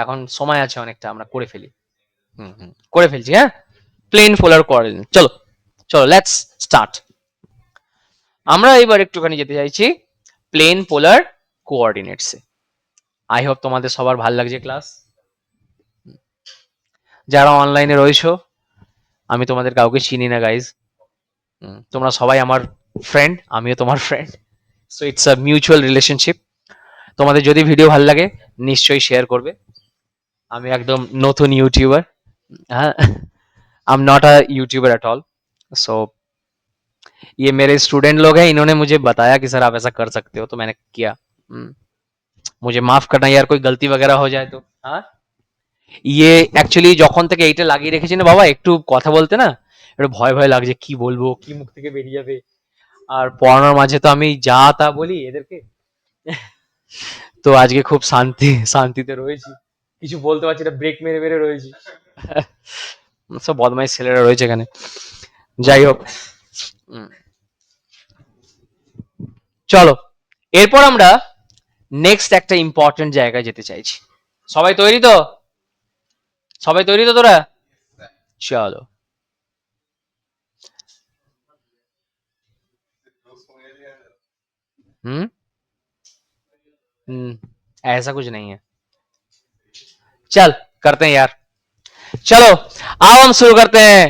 Speaker 1: এখন সময় আছে অনেকটা, আমরা করে ফেলি। করে ফেলছি, হ্যাঁ। প্লেন পোলার কোঅর্ডিনেট, চলো চলো লেটস স্টার্ট। আমরা এবার একটুখানি যেতে চাইছি প্লেন পোলার কোঅর্ডিনেটসে। আই হোপ তোমাদের সবার ভালো লাগছে ক্লাস। যারা অনলাইনে রয়েছো, আমি তোমাদের কাউকে চিনি না গাইজ, তোমরা সবাই আমার ফ্রেন্ড, আমিও তোমার friend, so it's a mutual relationship. তোমাদের যদি ভিডিও ভালো লাগে নিশ্চয়ই শেয়ার করবে। আমি একদম নতুন ইউটিউবার, হ্যাঁ, I am not a YouTuber at all, so ये मेरे स्टूडेंट लोग हैं, इन्होंने मुझे बताया कि सर आप ऐसा कर सकते हो, तो मैंने किया। मुझे माफ करना यार, कोई गलती वगैरह हो जाए तो। हाँ, ইয়ে অ্যাকচুয়ালি যখন থেকে এইটা লাগিয়ে রেখেছি না বাবা, একটু কথা বলতে না একটু ভয় ভয় লাগছে, কি বলবো, কি মুখ থেকে বেরিয়ে যাবে। আর পড়ানোর মাঝে তো আমি যা তা বলি এদেরকে, তো আজকে খুব শান্তিতে রয়েছি, কিছু বলতে পারছি না, ব্রেক মেরে মেরে রয়েছি। সব বদমাইশ ছেলেরা রয়েছে এখানে, যাই হোক। চলো এরপর আমরা নেক্সট একটা ইম্পর্টেন্ট জায়গায় যেতে চাইছি। সবাই তৈরি তো? সবাই তৈরি তো তোরা? চলো, ऐसा कुछ नहीं है, चल करते हैं यार। चलो अब हम शुरू करते हैं।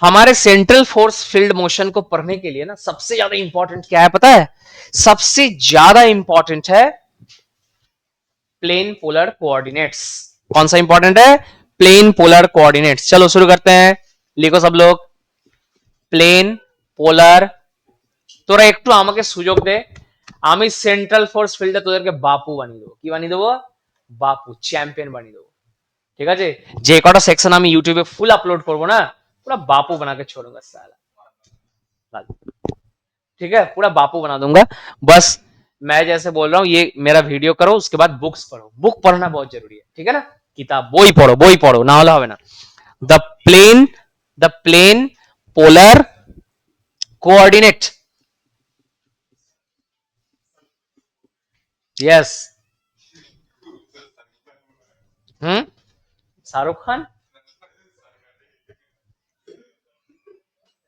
Speaker 1: हमारे सेंट्रल फोर्स फील्ड मोशन को पढ़ने के लिए ना सबसे ज्यादा इंपॉर्टेंट क्या है पता है? सबसे ज्यादा इंपॉर्टेंट है प्लेन पोलर कोऑर्डिनेट्स। कौन सा इंपॉर्टेंट है? Plane polar coordinates. चलो शुरू करते हैं, लिखो सब लोग प्लेन पोलर। তোরা একটু আমাকে সুযোগ দে, আমি সেন্ট্রাল ফোর্স ফিল্ডে তোদেরকে বাপু বানিয়ে দেবো। কি বানিয়ে দেবো? বাপু, চ্যাম্পিয়ন বানিয়ে দেবো। ঠিক আছে, যে কটা সেকশন আমি ইউটিউবে ফুল আপলোড করবো না, पूरा बापू बना के छोड़ूंगा साला, ठीक है, पूरा बापू बना दूंगा। बस मैं जैसे बोल रहा हूँ, ये मेरा वीडियो करो, उसके बाद बुक्स पढ़ो, बुक पढ़ना बहुत जरूरी है, ठीक है ना, किताब বই পড়ো, না হলে হবে না। The plane polar coordinate, yes. Shahrukh Khan,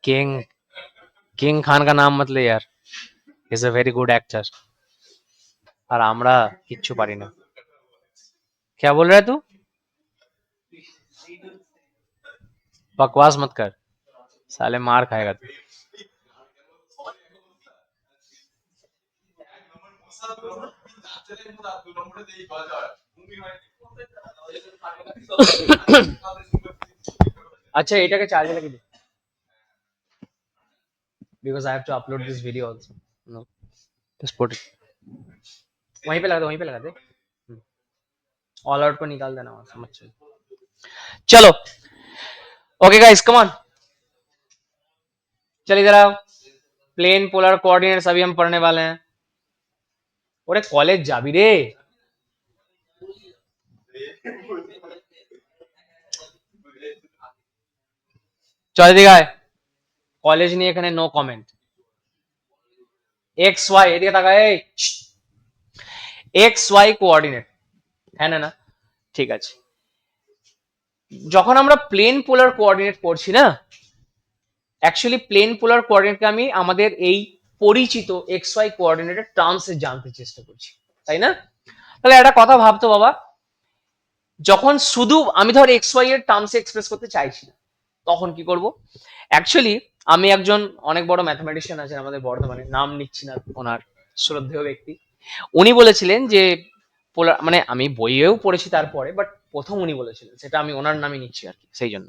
Speaker 1: king king Khan का नाम मत ले यार, is a very good actor, আর আমরা কিচ্ছু পারি না। क्या बोल रहा है तू? बकवास मत कर साले, मार खाएगा तू। अच्छा এটাকে চার্জে লাগিয়ে দে, because I have to upload this video also. No, just put it वहीं पे लगा दे, वहीं पे लगा दे। ऑल आउट को निकाल देना वहां, समझ चलो। चलो ओके गाइस कम ऑन, चलिए इधर आओ। प्लेन पोलर कोऑर्डिनेट्स अभी हम पढ़ने वाले हैं। ओरे कॉलेज जाबी रे, চল এদিকে আয়। কলেজ নিয়ে এখানে নো কমেন্ট। এক্স ওয়াই এদিকে তাকা, এই এক্স ওয়াই কোঅর্ডিনেট, হ্যাঁ না না ঠিক আছে। যখন আমরা প্লেন পোলার কোঅর্ডিনেট পড়ছি না, অ্যাকচুয়ালি প্লেন পোলার কোঅর্ডিনেটকে আমি আমাদের এই পরিচিত এক্স ওয়াই কোঅর্ডিনেটের টার্মসে জানতে চেষ্টা করছি, তাই না? তাহলে একটা কথা ভাবতো বাবা, যখন শুধু আমি ধর এক্স ওয়াই এর টার্মসে এক্সপ্রেস করতে চাইছি না, তখন কি করব? অ্যাকচুয়ালি আমি একজন অনেক বড় ম্যাথমেটিশিয়ান আছেন আমাদের বর্ধমানে, নাম নিচ্ছি না, ওনার শ্রদ্ধেয় ব্যক্তি। উনি বলেছিলেন যে পোলার, মানে আমি বইয়েও পড়েছি তারপরে, বাট প্রথম উনি বলেছিলেন, সেটা আমি ওনার নামই নিচ্ছি আর কি, সেই জন্য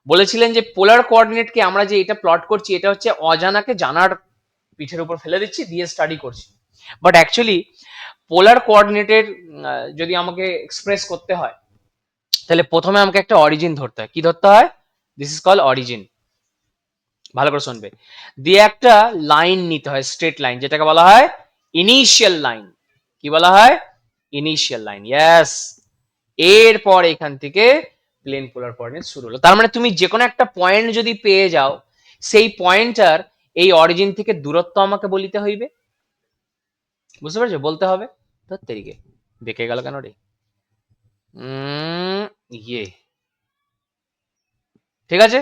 Speaker 1: বলেছিলেন যে পোলার কোঅর্ডিনেটকে আমরা যে এটা প্লট করছি, এটা হচ্ছে অজানাকে জানার পিঠের উপর ফেলে দিচ্ছি, দিয়ে স্টাডি করছি। বাট অ্যাকচুয়ালি পোলার কোঅর্ডিনেটের যদি আমাকে এক্সপ্রেস করতে হয়, তাহলে প্রথমে আমাকে একটা অরিজিন ধরতে হয়। কি ধরতে হয়? This is call origin. ভালো করে শুনবে। দিয়ে একটা লাইন নিতে হয়, স্ট্রেট লাইন, যেটাকে বলা হয় ইনিশিয়াল লাইন। কি বলা হয়? Initial line. ইয়েস। এরপর এখান থেকে প্লেন পোলার কোঅর্ডিনেট শুরু হলো। তার মানে তুমি যে কোনো একটা পয়েন্ট যদি পেয়ে যাও, সেই পয়েন্টার এই অরিজিন থেকে দূরত্ব আমাকে বলিতে হইবে। বুঝতে পারছো? বলতে হবে। ধত্তেরিকে বেঁকে গেল কেন রে? ইয়ে, ঠিক আছে।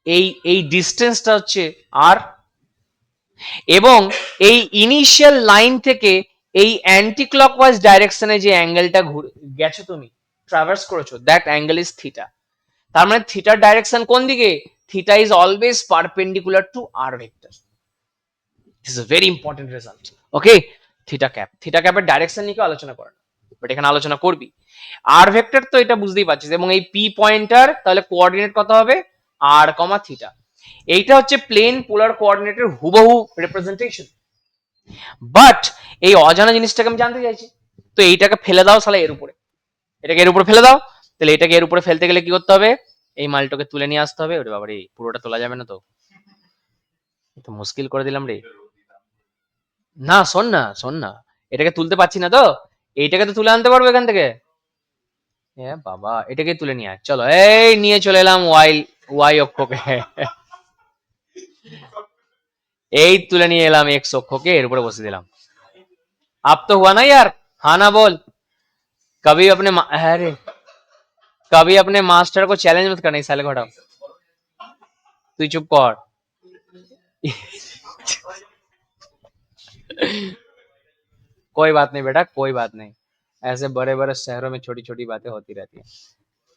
Speaker 1: এই এই ডিস্টেন্সটা হচ্ছে আর, এবং এই ইনিশিয়াল লাইন থেকে এই অ্যান্টি ক্লকওয়াইজ ডাইরেকশনে যে অ্যাঙ্গেলটা গেছো, তুমি ট্রাভার্স করেছো, দ্যাট অ্যাঙ্গেল ইজ থিটা। তার মানে থিটার ডাইরেকশন কোন দিকে? Theta is always perpendicular to R vector. This is very important result. Okay, theta ক্যাপের ডাইরেকশন নিয়ে আলোচনা করে না, বাট এখানে আলোচনা করবি। আর ভেক্টর তো এটা বুঝতেই পারছিস, এবং এই পি পয়েন্টার তাহলে কোঅর্ডিনেট কত হবে? আর কমা থিটা। এইটা হচ্ছে প্লেন পোলার কোঅর্ডিনেটের হুবহু রিপ্রেজেন্টেশন। বাট এই অজানা জিনিসটাকে আমি জানতে চাইছি, তো এইটাকে ফেলে দাও শালা এর উপরে, এটাকে এর উপরে ফেলে দাও। তাহলে এটাকে এর উপরে ফেলতে গেলে কি করতে হবে? এই মালটাকে তুলে নিয়ে আসতে হবে। ওরে বাবারে, পুরোটা তোলা যাবে না তো, তো মুশকিল করে দিলাম রে। না শোন না, শোন না, এটাকে তুলতে পারছি না তো, এইটাকে তো তুলে আনতে পারবো এখান থেকে। হ্যাঁ বাবা, এটাকে তুলে নিয়ে আয়, চলো। এই নিয়ে চলে এলাম ওয়াই, ওয়াই অক্ষকে। এই তুলে নিয়ে এলাম এক্স অক্ষকে, এর উপরে বসে দিলাম। আপ তো হুয়া না यार, हाँ ना बोल। कभी अपने अरे कभी अपने मास्टर को चैलेंज मत करना, साले को हटाओ, তুই চুপ কর। कोई बात नहीं बेटा, कोई बात नहीं, ऐसे बड़े बड़े शहरों में छोटी छोटी बातें होती रहती है।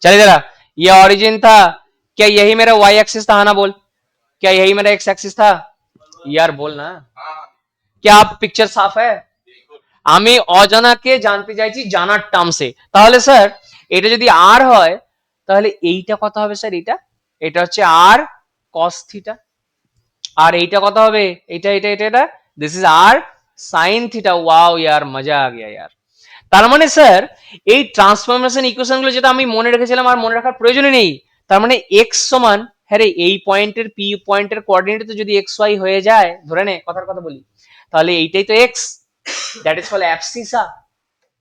Speaker 1: चलिए जरा, ये ओरिजिन था, क्या यही मेरा वाई एक्सिस था? हाँ ना बोल, क्या यही मेरा एक्स एक्सिस था? यार बोल ना, क्या आप पिक्चर साफ है? আমি অজানাকে জানতে চাইছি জানার টার্মসে। তাহলে স্যার এটা যদি আর হয়, তাহলে এইটা কত হবে স্যার? এটা এটা হচ্ছে আর কস থিটা। আর এইটা কত হবে? এটা এটা এটা এটা, this is R sine theta. Wow ইয়ার, মজা আ গিয়া ইয়ার। তার মানে স্যার এই ট্রান্সফরমেশন ইকুয়েশন গুলো যেটা আমি মনে রেখেছিলাম আর মনে রাখার প্রয়োজনই নেই। তার মানে এক্স সমান, হ্যাঁ রে, এই পয়েন্টের পি পয়েন্টের কোঅর্ডিনেট তো যদি এক্স ওয়াই হয়ে যায়, ধরে নে, কথার কথা বলি, তাহলে এইটাই তো এক্স, দ্যাট ইজ কল অ্যাবসিসা।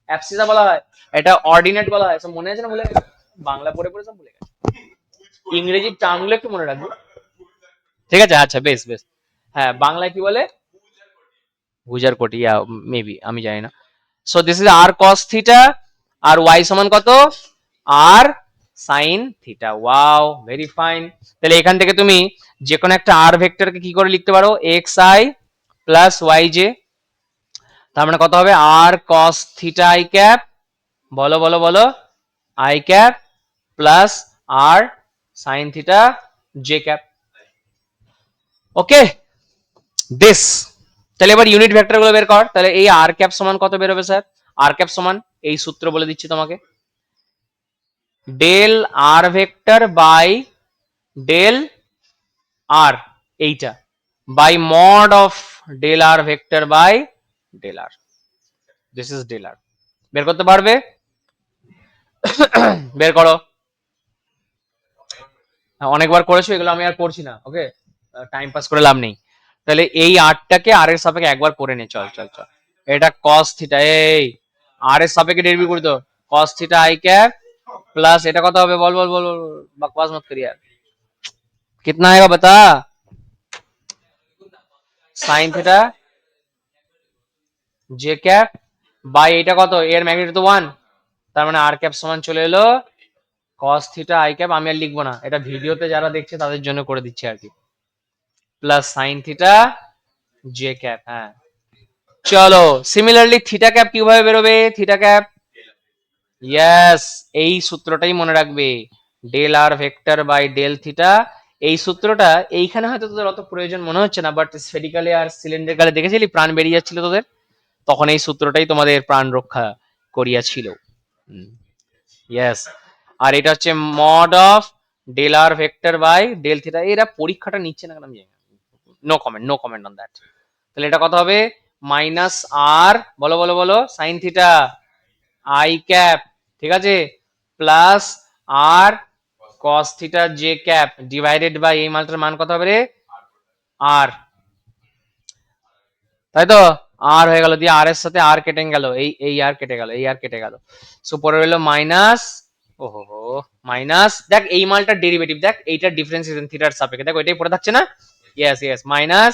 Speaker 1: অ্যাবসিসা বলা হয়, এটা অর্ডিনেট বলা হয়। সব মনে আছে না? ভুলে গেছে? বাংলা পড়ে পড়ে সব ভুলে গেছে, ইংরেজি টার্মগুলো একটু মনে রাখবো, ঠিক আছে? আচ্ছা বেশ বেশ। হ্যাঁ, বাংলায় কি বলে? ভুজার কোটি, মেবি, আমি জানি না। So this is R cos theta, R Y সমান কত? R sine theta. Wow, very fine. তাহলে এখান থেকে তুমি যে কোনো একটা আর ভেক্টরকে কি করে লিখতে পারো? X i plus y j. তার মানে কত হবে? R cos theta i cap, বলো বলো বলো, i cap plus r sine theta j cap. Okay, this. তাহলে এবার ইউনিট ভেক্টর গুলো বের কর। তাহলে এই আর ক্যাপ সমান কত বেরোবে স্যার? আর ক্যাপ সমান, এই সূত্র বলে দিচ্ছি তোমাকে, del R vector by del R, এইটা by mod of del R vector by del R. This is del R. বের করতে পারবে? বের করো। অনেকবার করেছো, এগুলো আমি আর করছি না। ওকে, টাইম পাস করে লাভ নেই। তাহলে এই আরটাকে আর এর সাপেক্ষে একবার করে নে, চল চল চল। এটা cos থিটা, এই আর এর সাপেক্ষে ডেরিভেটিভ করে দো। cos theta i cap plus এটা কত হবে, বল বল বল বল, बकवास मत कर यार। कितना आएगा बता। sin theta j cap by এটা কত, এর ম্যাগনিটিউড তো 1, তার মানে r कैप সমান চলে এলো cos থিটা i कैप। আমি আর লিখবো না, এটা ভিডিওতে যারা দেখছে তাদের জন্য করে দিচ্ছি আর কি। Plus sin theta j cap. হ্যাঁ চলো, সিমিলারলি থিটা ক্যাপ কিভাবে বেরোবে, থিটা ক্যাপ, ইয়েস, এই সূত্রটাই মনে রাখবে, del R vector by del theta. এই সূত্রটা এইখানে হয়তো তোদের অত প্রয়োজন মনে হচ্ছে না, বাট স্ফেরিক্যালে আর সিলিন্ড্রিক্যালে দেখেছিলি প্রাণ বেরিয়ে যাচ্ছিল তোদের, তখন এই সূত্রটাই তোমাদের প্রাণ রক্ষা করিয়াছিল। ইয়েস, আর এটা হচ্ছে mod of del R vector by del theta. এরা পরীক্ষাটা নিচ্ছে না কেন আমি জানি না, no comment, no comment on that. তাহলে এটা কত হবে, মাইনাস আর, বলো বলো বলো, সাইন থিটা আই ক্যাপ, ঠিক আছে, plus r cos theta j cap divided by এই মালটার মান কত হবে রে, আর, তাই তো, আর হয়ে গেল, দিয়ে আর এর সাথে আর কেটে গেল, এই আর কেটে গেল, এই আর কেটে গেল, সো পরে হলো মাইনাস, ওহো মাইনাস, দেখ এই মালটার ডেরিভেটিভ দেখ, এইটার ডিফারেন্সিয়েশন থিটার সাপেক্ষে দেখ, ওইটাই পড়ে থাকছে না, yes yes, minus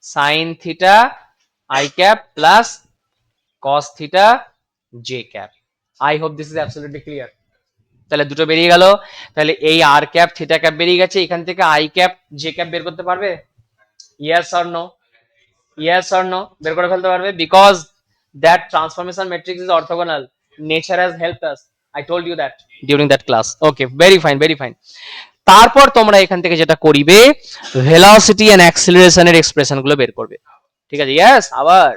Speaker 1: sine theta i cap plus cos theta j cap. I hope this is absolutely clear. তাহলে দুটো বেরিয়ে গেল, তাহলে এই আর ক্যাপ থিটা ক্যাপ বেরিয়ে গেছে, এখান থেকে আই ক্যাপ জে ক্যাপ বের করতে পারবে, yes or no, yes or no, বের করে ফেলতে পারবে, because that transformation matrix is orthogonal, nature has helped us, I told you that during that class. Okay, very fine very fine. তারপর তোমরা এখান থেকে যেটা করিবে, ভেলোসিটি এন্ড অ্যাক্সিলারেশনের এক্সপ্রেশন গুলো বের করবে, ঠিক আছে, ইয়েস। আবার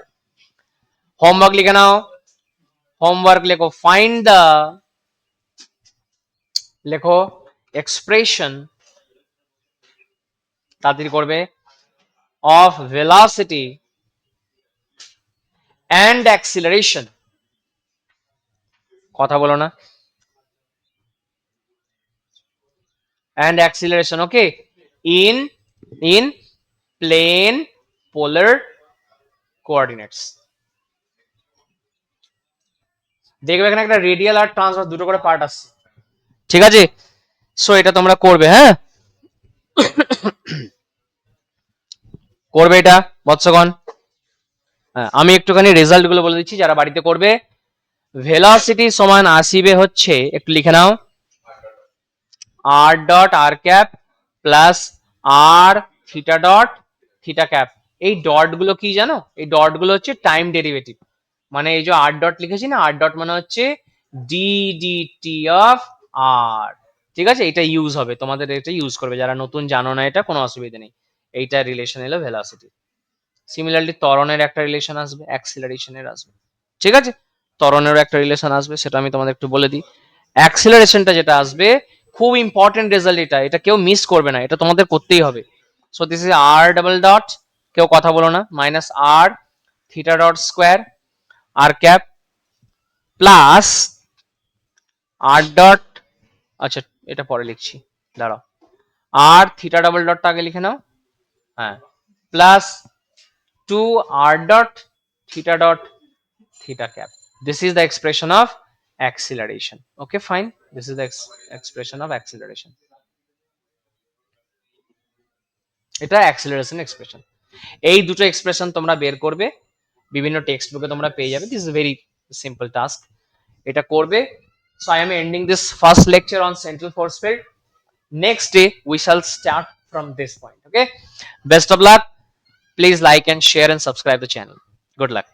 Speaker 1: হোমওয়ার্ক লিখে নাও, হোমওয়ার্ক লেখো, ফাইন্ড দ্য, লেখো এক্সপ্রেশন, তাড়াতাড়ি করবে, অফ ভেলোসিটি অ্যান্ড অ্যাক্সিলারেশন, কথা বলো না, and acceleration, okay, in in plane polar coordinates. দেখবে এখানে একটা রেডিয়াল আর ট্রান্সভার্স দুটো করে পার্ট আসছে, ঠিক আছে, সো এটা তোমরা করবে, হ্যাঁ করবে এটা বৎসগণ। হ্যাঁ, আমি একটুখানি রেজাল্ট গুলো বলে দিচ্ছি যারা বাড়িতে করবে। ভেলোসিটি সমান আসিবে হচ্ছে, একটু লিখে নাও, আর ডট আর ক্যাপ প্লাস আর থিটা ডট থিটা ক্যাপ। এই ডট গুলো কি জানো, এই ডট গুলো হচ্ছে টাইম ডেরিভেটিভ, মানে এই যে আর ডট লিখেছি না, আর ডট মানে হচ্ছে ডি ডি টি অফ আর, ঠিক আছে, এটা ইউজ হবে তোমাদের, এটা ইউজ করবে যারা নতুন জানো না, এটা কোনো অসুবিধা নেই, এইটা রিলেশন এলো ভেলোসিটি। সিমিলারলি ত্বরণের একটা রিলেশন আসবে, অ্যাক্সিলারেশনের আসবে, ঠিক আছে, ত্বরণেরও একটা রিলেশন আসবে, সেটা আমি তোমাদের একটু বলে দিই। অ্যাক্সিলারেশনটা যেটা আসবে, খুব ইম্পর্টেন্ট রেজাল্ট, এটা এটা কেউ মিস করবে না, এটা তোমাদের করতেই হবে। So this is r double dot, কেউ কথা বলো না, minus r theta dot square r cap plus r dot, আচ্ছা এটা পরে লিখছি, দাঁড়াও, আর থিটা ডাবল ডটটা আগে লিখে নাও, হ্যাঁ, plus 2r dot theta dot theta cap. This is the expression of acceleration. Okay, fine. This is the expression of acceleration. এটা acceleration expression. এই দুটো এক্সপ্রেশন তোমরা বের করবে, বিভিন্ন টেক্সট বুকে তোমরা পেয়ে যাবে। This is very simple task, এটা করবে। So I am ending this first lecture on central force field. Next day we shall start from this point. Okay, best of luck. Please like and share and subscribe the channel. Good luck.